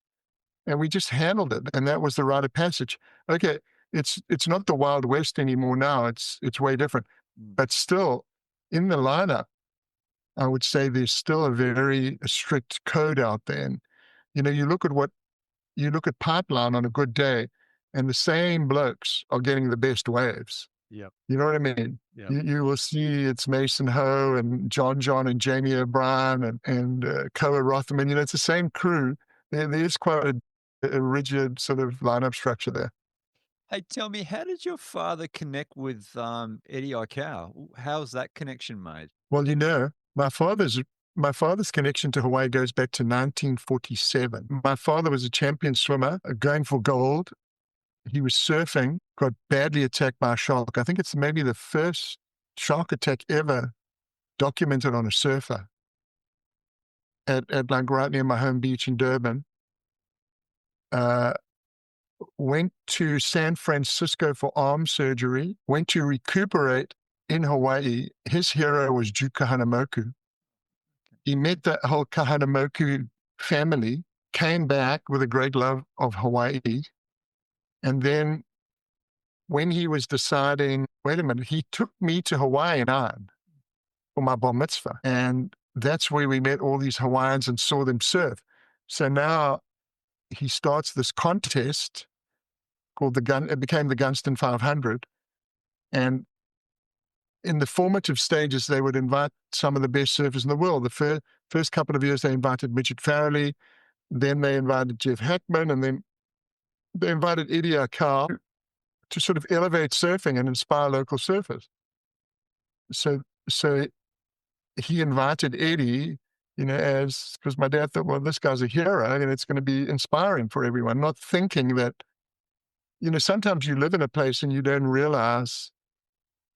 And we just handled it. And that was the rite of passage. Okay, it's not the Wild West anymore now. It's way different. But still, in the lineup, I would say there's still a very strict code out there. And, you look at Pipeline on a good day, and the same blokes are getting the best waves. Yep. You know what I mean? Yep. You will see it's Mason Ho and John and Jamie O'Brien and Koa Rothman. It's the same crew. There's quite a rigid sort of lineup structure there. Hey, tell me, how did your father connect with Eddie Aikau? How's that connection made? Well, my father's connection to Hawaii goes back to 1947. My father was a champion swimmer, going for gold. He was surfing, got badly attacked by a shark. I think it's maybe the first shark attack ever documented on a surfer at like right near my home beach in Durban. Went to San Francisco for arm surgery, went to recuperate in Hawaii. His hero was Duke Kahanamoku. He met the whole Kahanamoku family, came back with a great love of Hawaii. And then when he was deciding, wait a minute, he took me to Hawaii and on for my bar mitzvah. And that's where we met all these Hawaiians and saw them surf. So now he starts this contest called it became the Gunston 500. And in the formative stages, they would invite some of the best surfers in the world. The first couple of years, they invited Midget Farrelly, then they invited Jeff Hackman, and then they invited Eddie Aikau to sort of elevate surfing and inspire local surfers. So he invited Eddie, because my dad thought, well, this guy's a hero, and it's going to be inspiring for everyone, not thinking that, sometimes you live in a place and you don't realize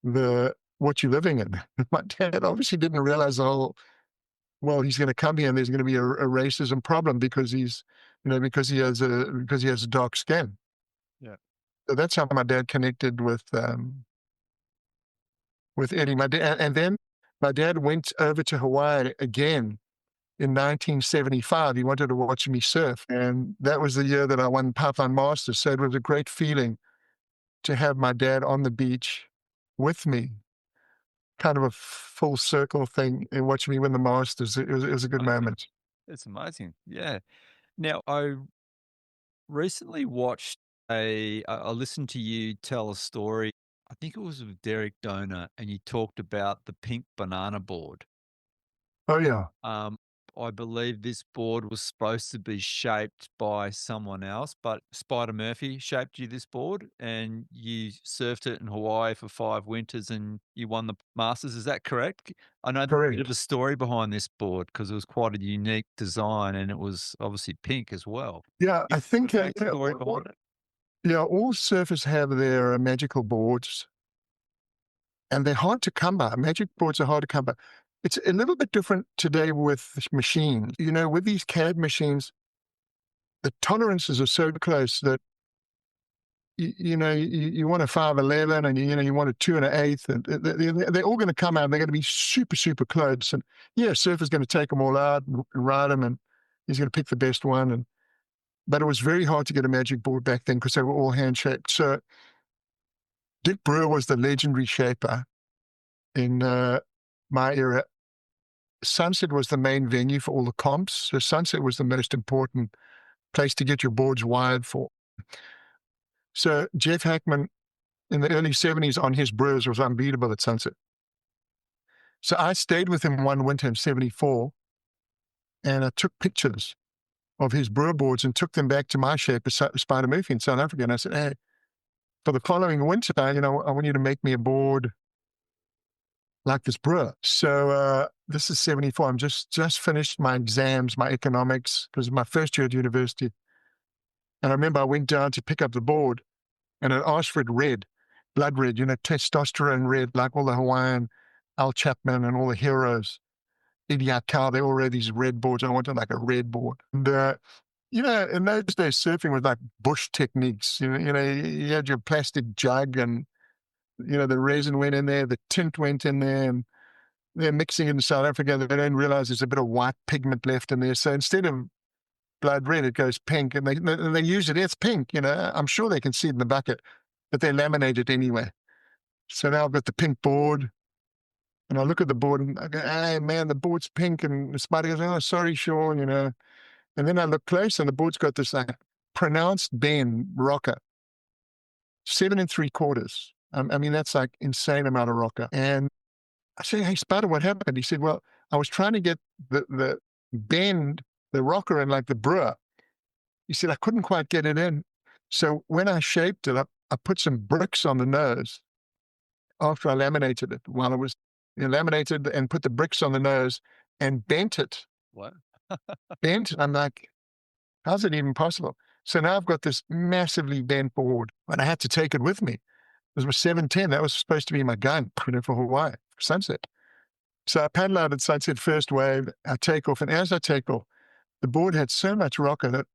what you're living in. My dad obviously didn't realize he's going to come here and there's going to be a racism problem because because he has dark skin. Yeah. So that's how my dad connected with Eddie. And then my dad went over to Hawaii again in 1975. He wanted to watch me surf, and that was the year that I won Pipeline Masters. So it was a great feeling to have my dad on the beach with me, kind of a full circle thing, and watch me win the Masters. It was a good moment. It's amazing. Yeah. Now, I recently watched I listened to you tell a story. I think it was with Derek Donor, and you talked about the pink banana board. Oh yeah. I believe this board was supposed to be shaped by someone else, but Spider Murphy shaped you this board, and you surfed it in Hawaii for 5 winters, and you won the Masters. Is that correct? I know there's a bit of a story behind this board because it was quite a unique design, and it was obviously pink as well. Yeah, I think Story behind it. Yeah, all surfers have their magical boards, and they're hard to come by. Magic boards are hard to come by. It's a little bit different today with machines. With these CAD machines, the tolerances are so close that you want a 511 and you want a 2 1/8, and they're all going to come out. And they're going to be super, super close. And surfer's going to take them all out and ride them, and he's going to pick the best one. But it was very hard to get a magic board back then because they were all hand shaped. So Dick Brewer was the legendary shaper in my era. Sunset was the main venue for all the comps. So Sunset was the most important place to get your boards wired for. So Jeff Hackman in the early 70s on his Brewers was unbeatable at Sunset. So I stayed with him one winter in 74, and I took pictures of his Brewer boards and took them back to my shaper, Spider Murphy in South Africa. And I said, hey, for the following winter, I want you to make me a board like this Brewer. So this is 74. I'm just finished my exams, my economics, because my first year at university. And I remember I went down to pick up the board, and I asked for it red, blood red, testosterone red, like all the Hawaiian, Al Chapman and all the heroes. Eddie Aikau, they all read these red boards. I wanted like a red board. And, in those days, surfing was like bush techniques. You had your plastic jug, and, the resin went in there, the tint went in there, and they're mixing it in South Africa. They don't realize there's a bit of white pigment left in there. So instead of blood red, it goes pink, and they use it. It's pink, I'm sure they can see it in the bucket. but they laminate it anyway. So now I've got the pink board, and I look at the board and I go, hey, man, the board's pink. And somebody goes, oh, sorry, Shaun, you know. And then I look close and the board's got this like pronounced bend rocker, 7 3/4. I mean, that's like insane amount of rocker. And I said, hey, Sputter, what happened? He said, well, I was trying to get the bend, the rocker in like the brewer. He said, I couldn't quite get it in. So when I shaped it up, I put some bricks on the nose after I laminated it while it was laminated, and put the bricks on the nose and bent it. What? Bent. I'm like, how's it even possible? So now I've got this massively bent board, and I had to take it with me. It was 710. That was supposed to be my gun, for Hawaii, for sunset. So I paddle out at sunset, first wave, I take off, and as I take off, the board had so much rocker that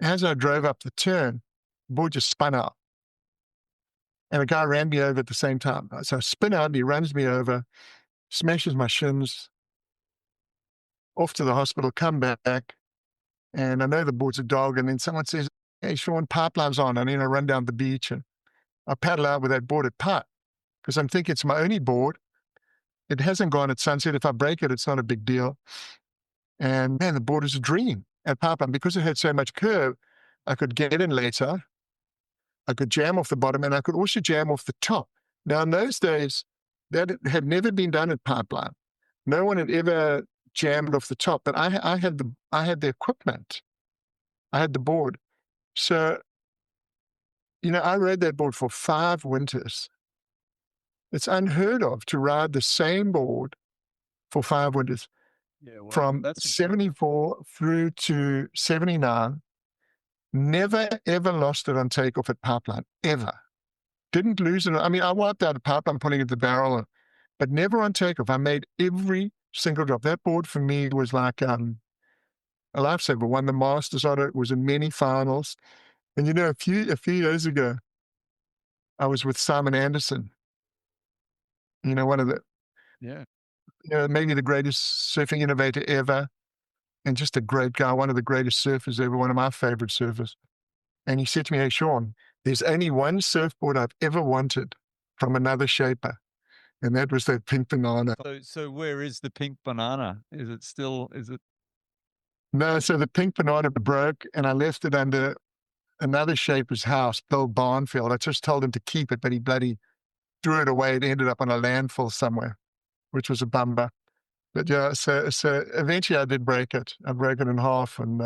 as I drove up the turn, the board just spun out. And a guy ran me over at the same time. So I spin out, and he runs me over, smashes my shins, off to the hospital, come back, and I know the board's a dog. And then someone says, hey, Shaun, pipeline's on. And then I run down the beach, and I paddle out with that board at pipe, because I'm thinking it's my only board. It hasn't gone at sunset. If I break it, it's not a big deal. And man, the board is a dream at pipeline. Because it had so much curve, I could get in later, I could jam off the bottom, and I could also jam off the top. Now, in those days, that had never been done at pipeline. No one had ever jammed off the top, but I had the equipment. I had the board. So, I rode that board for 5 winters. It's unheard of to ride the same board for 5 winters. Yeah, well, From that's 74 through to 79. Never, ever lost it on takeoff at pipeline, ever. Didn't lose it. I mean, I wiped out a pipeline, putting it in the barrel, but never on takeoff. I made every single drop. That board for me was like a lifesaver. Won the Masters on it, was in many finals. And a few years ago, I was with Simon Anderson, one of the, yeah. maybe the greatest surfing innovator ever, and just a great guy, one of the greatest surfers ever, one of my favorite surfers. And he said to me, hey, Shaun, there's only one surfboard I've ever wanted from another shaper, and that was that pink banana. So where is the pink banana? Is it? No, so the pink banana broke, and I left it under another shaper's house, Bill Barnfield. I just told him to keep it, but he bloody threw it away. It ended up on a landfill somewhere, which was a bummer. But yeah, so eventually I did break it. I broke it in half, and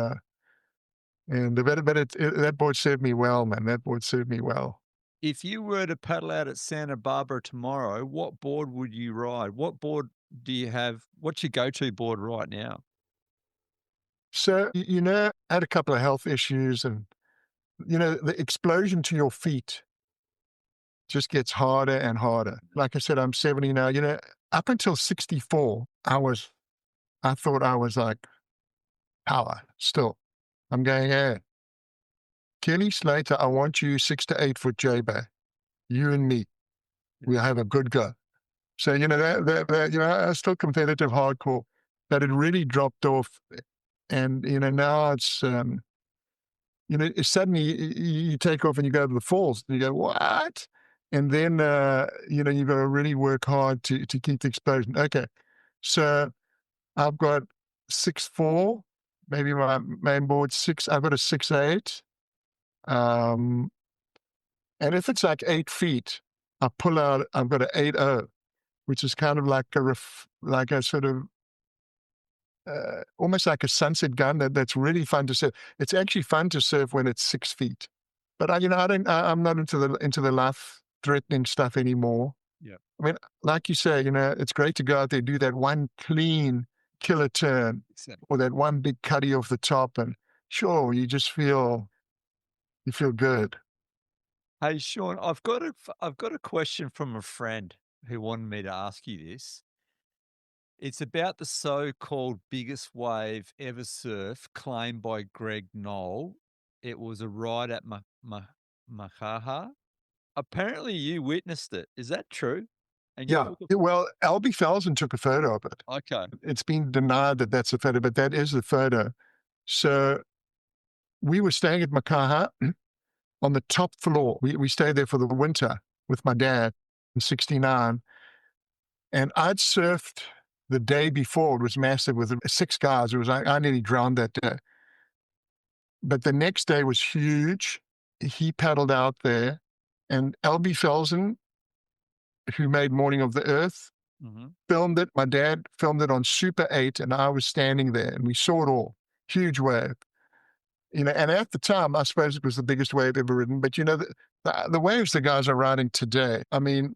that board served me well, man. That board served me well. If you were to paddle out at Santa Barbara tomorrow, what board would you ride? What board do you have? What's your go-to board right now? So, I had a couple of health issues, and, the explosion to your feet just gets harder and harder. Like I said, I'm 70 now. Up until 64, I thought I was like power still. I'm going, hey, Kelly Slater, I want you 6 to 8 foot J-Bay. You and me. We'll have a good go. So, I was still competitive hardcore, but it really dropped off. And, now it's, suddenly you take off and you go to the falls and you go, what? And then, you've got to really work hard to keep the explosion. Okay. So I've got 6'4", maybe my main board 6. I've got a 6'8". And if it's like 8 feet, I pull out, I've got an 8.0, which is kind of like a sort of, almost like a sunset gun that's really fun to surf. It's actually fun to surf when it's 6 feet. But I'm not into the life-threatening stuff anymore. Yeah. I mean, like you say, it's great to go out there, do that one clean killer turn, Exactly. or that one big cutty off the top, and sure, you feel good. Hey, Shaun, I've got a question from a friend who wanted me to ask you this. It's about the so-called biggest wave ever surfed, claimed by Greg Knoll. It was a ride at Makaha. Apparently, you witnessed it. Is that true? And you Yeah. Well, Albie Felsen took a photo of it. Okay. It's been denied that that's a photo, but that is the photo. So we were staying at Makaha on the top floor. We stayed there for the winter with my dad in 69. And I'd surfed the day before. It was massive with 6 guys. It was like I nearly drowned that day. But the next day was huge. He paddled out there, and LB Felsen, who made Morning of the Earth, filmed it. My dad filmed it on Super 8, and I was standing there, and we saw it all. Huge wave. And at the time, I suppose it was the biggest wave ever ridden. But, the waves the guys are riding today, I mean,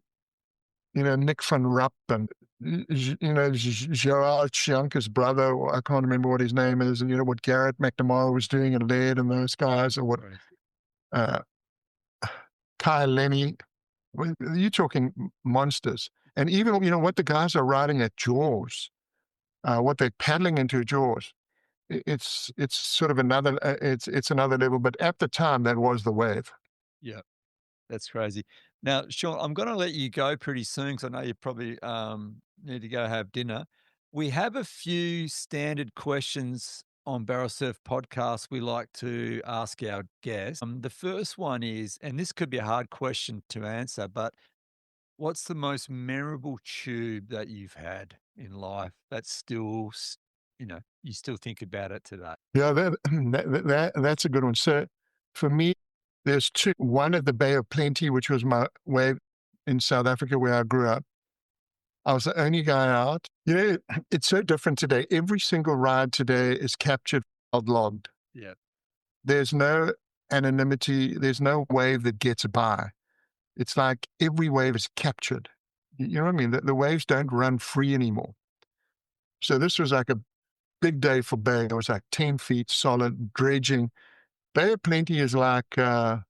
Nick van Rupp and, Gerard Shanker's brother, or I can't remember what his name is, and, what Garrett McNamara was doing in Laird and those guys, or what Kyle Lenny. You're talking monsters. And even, what the guys are riding at Jaws, what they're paddling into Jaws, it's sort of another, it's another level. But at the time, that was the wave. Yeah, that's crazy. Now, Shaun, I'm going to let you go pretty soon because I know you probably need to go have dinner. We have a few standard questions on Barrel Surf Podcast we like to ask our guests. The first one is, and this could be a hard question to answer, but what's the most memorable tube that you've had in life that's still, you still think about it today? Yeah, that's a good one. So for me, there's two. One at the Bay of Plenty, which was my wave in South Africa where I grew up. I was the only guy out. It's so different today. Every single ride today is captured, logged. Yeah. There's no anonymity. There's no wave that gets by. It's like every wave is captured. You know what I mean? The waves don't run free anymore. So this was like a big day for Bay. It was like 10 feet solid, dredging. Bay of Plenty is like Kira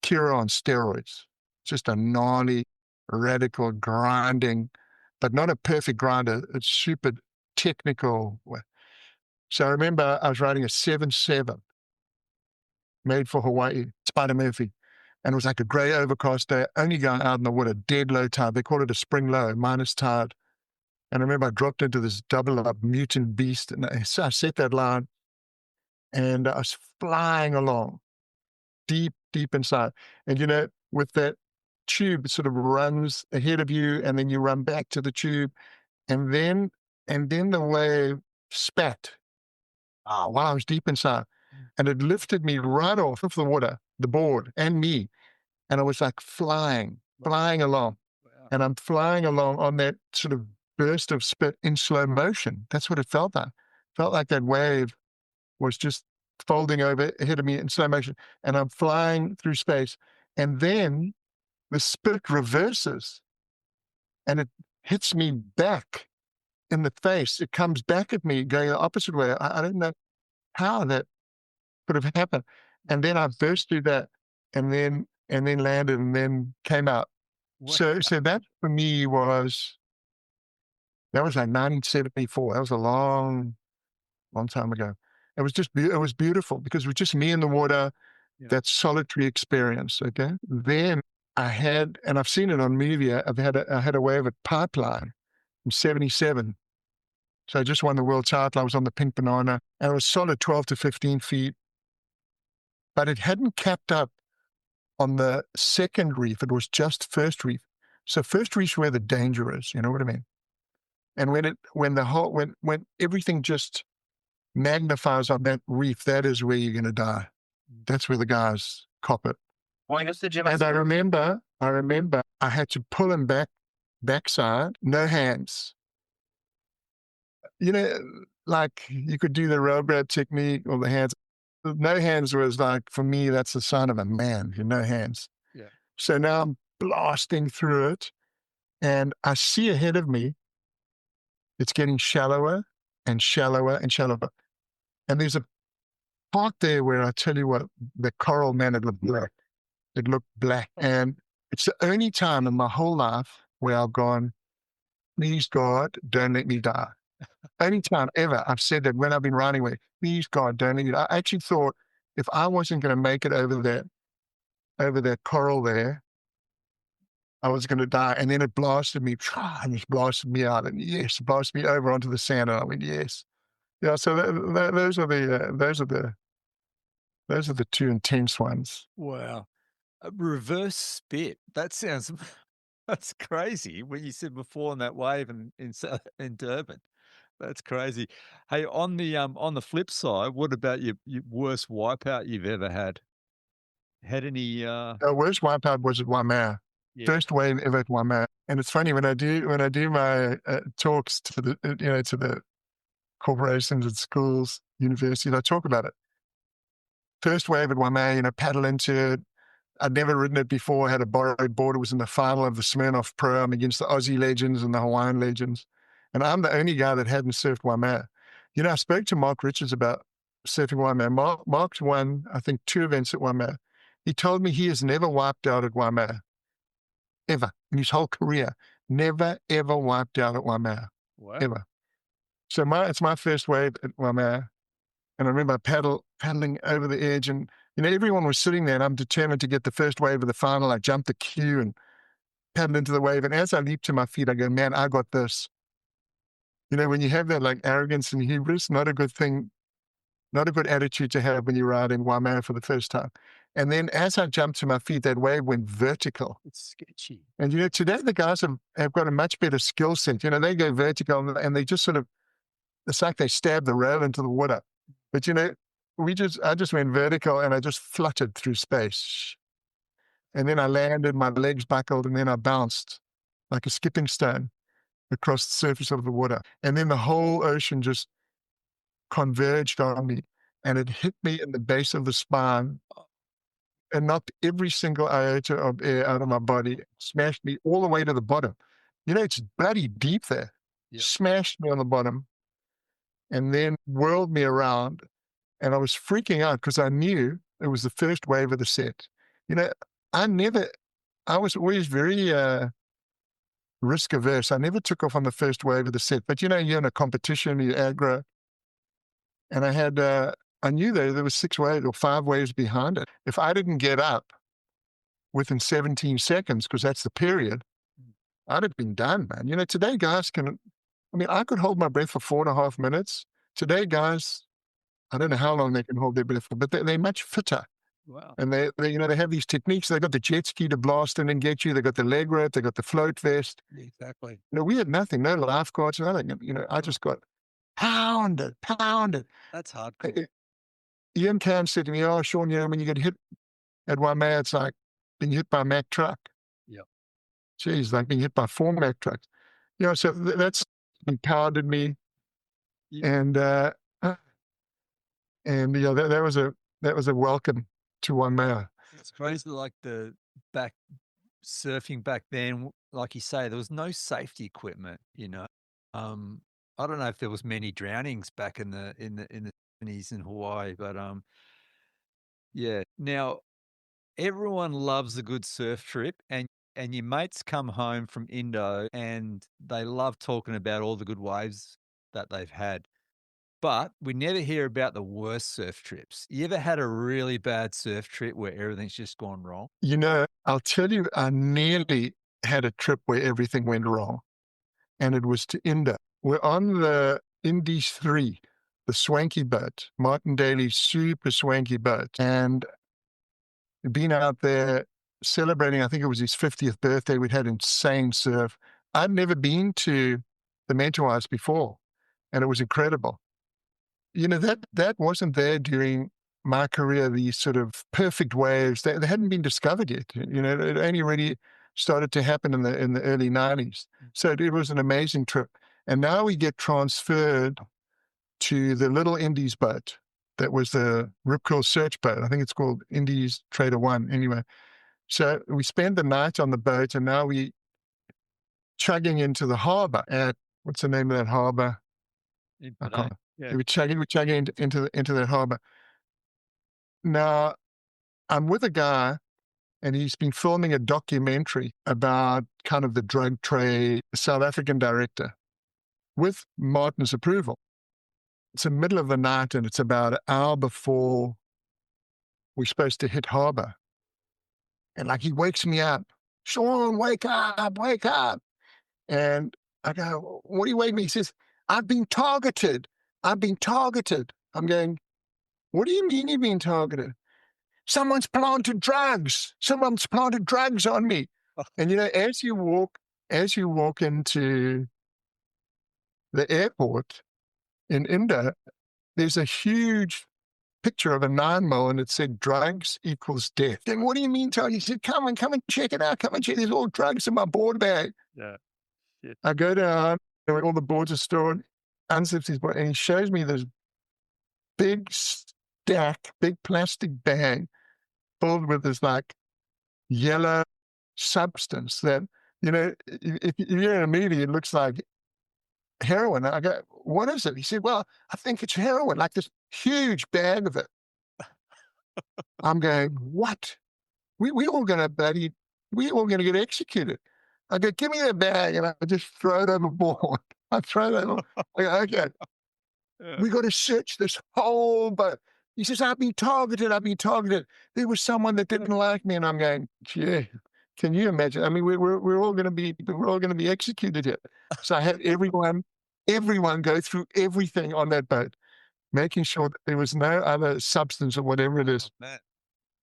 on steroids. Just a gnarly, radical grinding, but not a perfect grinder. It's super technical. So I remember I was riding a 7.7 made for Hawaii, Spider Murphy. And it was like a gray overcast day, only going out in the water, dead low tide. They call it a spring low, minus tide. And I remember I dropped into this double up mutant beast, and I set that line, and I was flying along, deep, deep inside. And with that tube, it sort of runs ahead of you, and then you run back to the tube, and then the wave spat while I was deep inside, and it lifted me right off of the water, the board, and me, and I was like flying along, and I'm flying along on that sort of burst of spit in slow motion. That's what it felt like. Felt like that wave was just folding over ahead of me in slow motion, and I'm flying through space. And then the spit reverses, and it hits me back in the face. It comes back at me going the opposite way. I don't know how that could have happened. And then I burst through that, and then landed, and then came out. So that for me that was like 1974. That was a long time ago. It was beautiful because it was just me in the water, that solitary experience. Okay. Then I had, and I've seen it on media, I had a wave at Pipeline in 77. So I just won the world title. I was on the Pink Banana, and it was solid 12 to 15 feet. But it hadn't capped up on the second reef. It was just first reef. So first reef's where the danger is, you know what I mean? And when everything just magnifies on that reef, that is where you're going to die. That's where the guys cop it. And I remember I had to pull him backside, no hands. Like you could do the row grab technique or the hands. No hands was like, for me, that's the sign of a man, no hands. Yeah. So now I'm blasting through it, and I see ahead of me, it's getting shallower and shallower and shallower. And there's a part there where I tell you what, the coral, man, it looked black. It looked black. And it's the only time in my whole life where I've gone, please God, don't let me die. Only time ever I've said that when I've been riding away, please God, don't let me die. I actually thought if I wasn't going to make it over that coral there, I was going to die. And then it blasted me, and it blasted me out, and yes, it blasted me over onto the sand, and I went, yes. Yeah, so those are Those are the two intense ones. Wow. A reverse spit. That sounds that's crazy. When you said before on that wave in Durban. That's crazy. Hey, on the flip side, what about your worst wipeout you've ever had? Had any The worst wipeout was at Whaaaaaatt. yeah. First wave ever at Whaaaaaatt. And it's funny when I do my talks to the to the corporations and schools, universities, I talk about it. First wave at Whaaaaaatt, paddle into it. I'd never ridden it before, had a borrowed board. It was in the final of the Smirnoff Pro. I'm against the Aussie legends and the Hawaiian legends. And I'm the only guy that hadn't surfed Whaaaaaatt. I spoke to Mark Richards about surfing Whaaaaaatt. Mark's won, I think, 2 events at Whaaaaaatt. He told me he has never wiped out at Whaaaaaatt, ever, in his whole career. Never, ever wiped out at Whaaaaaatt, Wow. ever. So it's my first wave at Whaaaaaatt. And I remember paddling over the edge, and everyone was sitting there, and I'm determined to get the first wave of the final. I jumped the queue and paddled into the wave. And as I leaped to my feet, I go, man, I got this. When you have that like arrogance and hubris, not a good thing, not a good attitude to have when you ride in Whaaaaaatt for the first time. And then as I jumped to my feet, that wave went vertical. It's sketchy. And today the guys have got a much better skill set. They go vertical and they just sort of, it's like they stab the rail into the water. But I just went vertical and I just fluttered through space. And then I landed, my legs buckled, and then I bounced like a skipping stone across the surface of the water. And then the whole ocean just converged on me, and it hit me in the base of the spine and knocked every single iota of air out of my body, smashed me all the way to the bottom. It's bloody deep there. Yep. Smashed me on the bottom and then whirled me around. And I was freaking out because I knew it was the first wave of the set. I was always very risk averse. I never took off on the first wave of the set. But you're in a competition, you're aggro. And I knew there was 6 waves or 5 waves behind it. If I didn't get up within 17 seconds, because that's the period, I'd have been done, man. Today guys I could hold my breath for 4.5 minutes. Today guys, I don't know how long they can hold their breath for, but they're much fitter. Wow. And they have these techniques. They got the jet ski to blast in and get you. They got the leg rope. They got the float vest. Exactly. We had nothing, no lifeguards, nothing. I just got pounded. That's hardcore. Ian Cam said to me, "Oh, Shaun, when you get hit at Whaaaaaatt, it's like being hit by a Mack truck." Yep. Geez, like being hit by 4 Mack trucks. So that's pounded me, and that was a welcome to Whaaaaaatt. It's crazy, like the surfing back then. Like you say, there was no safety equipment. I don't know if there was many drownings back in the 70s in Hawaii, but yeah. Now everyone loves a good surf trip, and your mates come home from Indo and they love talking about all the good waves that they've had. But we never hear about the worst surf trips. You ever had a really bad surf trip where everything's just gone wrong? I'll tell you, I nearly had a trip where everything went wrong, and it was to Indo. We're on the Indies 3, the swanky boat, Martin Daly's super swanky boat, and been out there celebrating, I think it was his 50th birthday. We'd had insane surf. I'd never been to the Mentawais before, and it was incredible. That wasn't there during my career, these sort of perfect waves. They hadn't been discovered yet. It only really started to happen in the early 90s. So it was an amazing trip. And now we get transferred to the little Indies boat. That was the Rip Curl search boat. I think it's called Indies Trader 1 anyway. So we spend the night on the boat, and now we chugging into the harbor at, what's the name of that harbor? I can't. Yeah. We're chugging into that harbor. Now, I'm with a guy, and he's been filming a documentary about kind of the drug trade, a South African director, with Martin's approval. It's the middle of the night, and it's about an hour before we're supposed to hit harbor. And like he wakes me up, "Shaun, wake up, wake up." And I go, "What do you wake me?" He says, "I've been targeted. I've been targeted." I'm going, "What do you mean you've been targeted?" someone's planted drugs. Someone's planted drugs on me. And, as you walk into the airport in India, there's a huge picture of a 9mm and it said drugs equals death. And what do you mean, Tony? He said, come and check it out. Come and check. There's all drugs in my board bag. Yeah. Shit. I go down where all the boards are stored, unzips his board, and he shows me this big plastic bag filled with this like yellow substance that, if you're in a movie, it looks like heroin. I go, what is it? He said, well, I think it's heroin, like this huge bag of it. I'm going, what? We all gonna get executed. I go, give me that bag, and I just throw it overboard. I throw it over. I go, okay, we got to search this whole boat. He says, I've been targeted. There was someone that didn't like me, and I'm going, gee, can you imagine? I mean, we're all gonna be executed here. So I had everyone go through everything on that boat, making sure that there was no other substance or whatever it is. Man,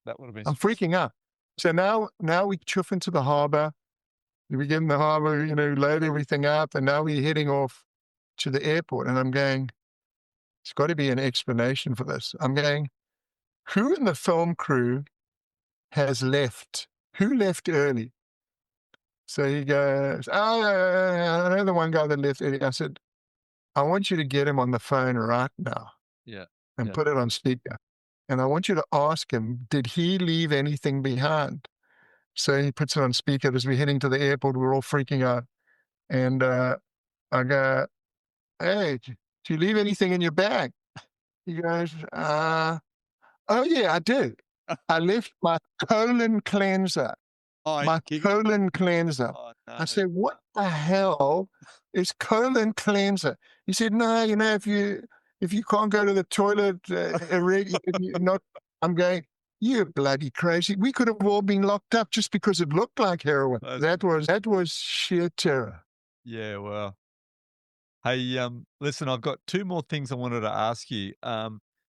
that would have been. I'm freaking out. So now we chuff into the harbor. We get in the harbor, load everything up, and now we're heading off to the airport. And I'm going, there's got to be an explanation for this. I'm going, who in the film crew has left? Who left early? So he goes, oh, I know the one guy that left early. I said, I want you to get him on the phone right now. Yeah. And put it on speaker. And I want you to ask him, did he leave anything behind? So he puts it on speaker as we're heading to the airport. We're all freaking out. And I go, hey, did you leave anything in your bag? He goes, oh, yeah, I did. I left my colon cleanser. Colon cleanser. Oh, no. I said, what the hell is colon cleanser? He said, no, if you can't go to the toilet, I'm going, you're bloody crazy. We could have all been locked up just because it looked like heroin. That was sheer terror. Yeah, well. Hey, listen, I've got two more things I wanted to ask you.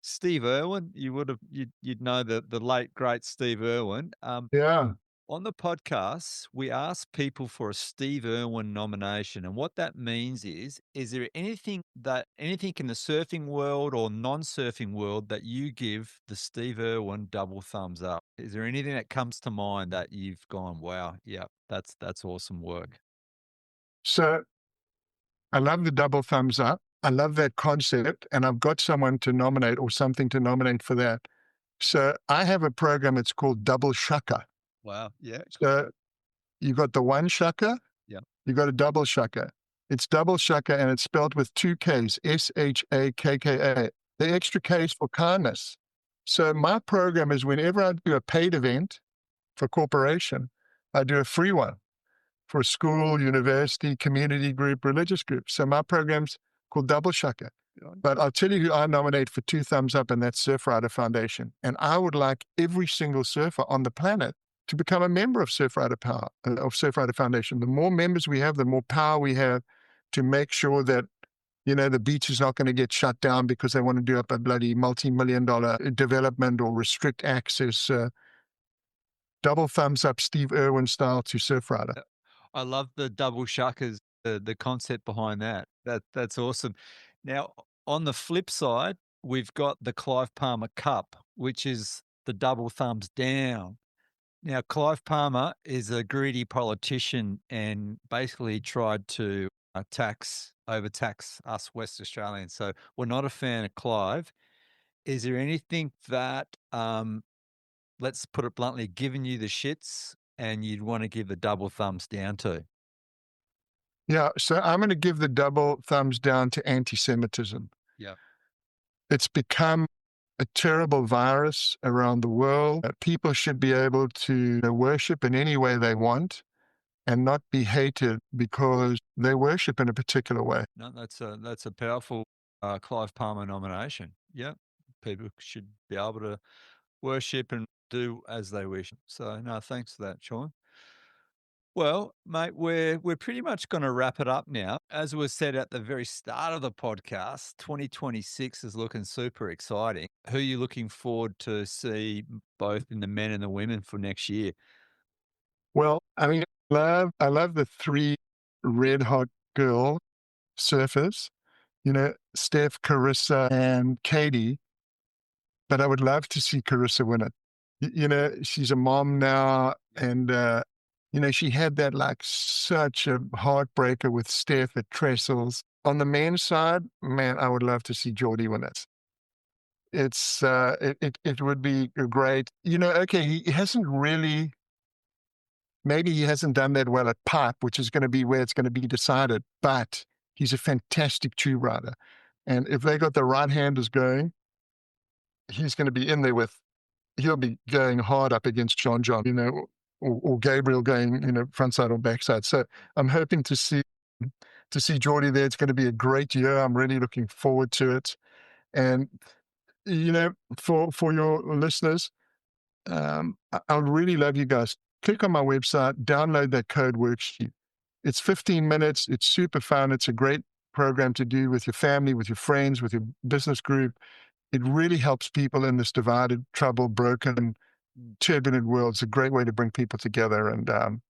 Steve Irwin, you'd know the late great Steve Irwin. Yeah. On the podcast, we asked people for a Steve Irwin nomination, and what that means is there anything in the surfing world or non-surfing world that you give the Steve Irwin double thumbs up? Is there anything that comes to mind that you've gone, wow, yeah, that's awesome work? So I love the double thumbs up. I love that concept, and I've got someone to nominate or something to nominate for that. So I have a program. It's called Double Shaka. Wow. Yeah. So you got the one shaka. Yeah. You got a double shaka. It's double shaka, and it's spelled with two Ks, SHAKKA. The extra K is for kindness. So my program is whenever I do a paid event for corporation, I do a free one for a school, university, community group, religious group. So my program's called Double Shaka. But I'll tell you who I nominate for 2 thumbs up, and that's Surfrider Foundation. And I would like every single surfer on the planet to become a member of Surfrider Foundation. The more members we have, the more power we have to make sure that, the beach is not going to get shut down because they want to do up a bloody multi-million-dollar development or restrict access. Double thumbs up, Steve Irwin style, to Surfrider. I love the double shakas, the concept behind that. That's awesome. Now, on the flip side, we've got the Clive Palmer Cup, which is the double thumbs down. Now, Clive Palmer is a greedy politician and basically tried to overtax us West Australians. So we're not a fan of Clive. Is there anything that, let's put it bluntly, given you the shits and you'd want to give the double thumbs down to? Yeah, so I'm going to give the double thumbs down to anti-Semitism. Yeah. It's become a terrible virus around the world. People should be able to worship in any way they want and not be hated because they worship in a particular way. No, that's a powerful Clive Palmer nomination. Yeah, people should be able to worship and do as they wish. So, no, thanks for that, Shaun. Well, mate, we're pretty much going to wrap it up now. As was said at the very start of the podcast, 2026 is looking super exciting. Who are you looking forward to see both in the men and the women for next year? Well, I mean, I love the three red hot girl surfers, Steph, Carissa, and Katie. But I would love to see Carissa win it. She's a mom now, and she had that like such a heartbreaker with Steph at Trestles. On the men's side, man, I would love to see Geordie win it. It would be great. Okay, he hasn't really. Maybe he hasn't done that well at pipe, which is going to be where it's going to be decided. But he's a fantastic tube rider, and if they got the right handers going, he's going to be in there with. He'll be going hard up against John, or Gabriel going, frontside or backside. So I'm hoping to see Geordie there. It's going to be a great year. I'm really looking forward to it. And for your listeners, I would really love you guys. Click on my website, download that code worksheet. It's 15 minutes. It's super fun. It's a great program to do with your family, with your friends, with your business group. It really helps people in this divided, troubled, broken, turbulent world. It's a great way to bring people together. And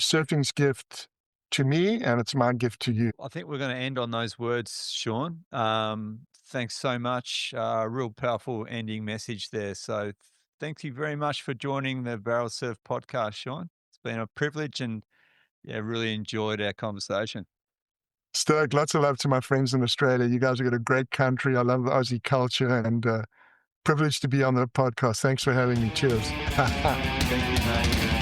surfing's gift to me, and it's my gift to you. I think we're going to end on those words, Shaun. Thanks so much. Real powerful ending message there. So thank you very much for joining the Barrel Surf podcast, Shaun. It's been a privilege, and really enjoyed our conversation. Stoked. Lots of love to my friends in Australia. You guys have got a great country. I love the Aussie culture, and privileged to be on the podcast. Thanks for having me. Cheers. Thank you, mate.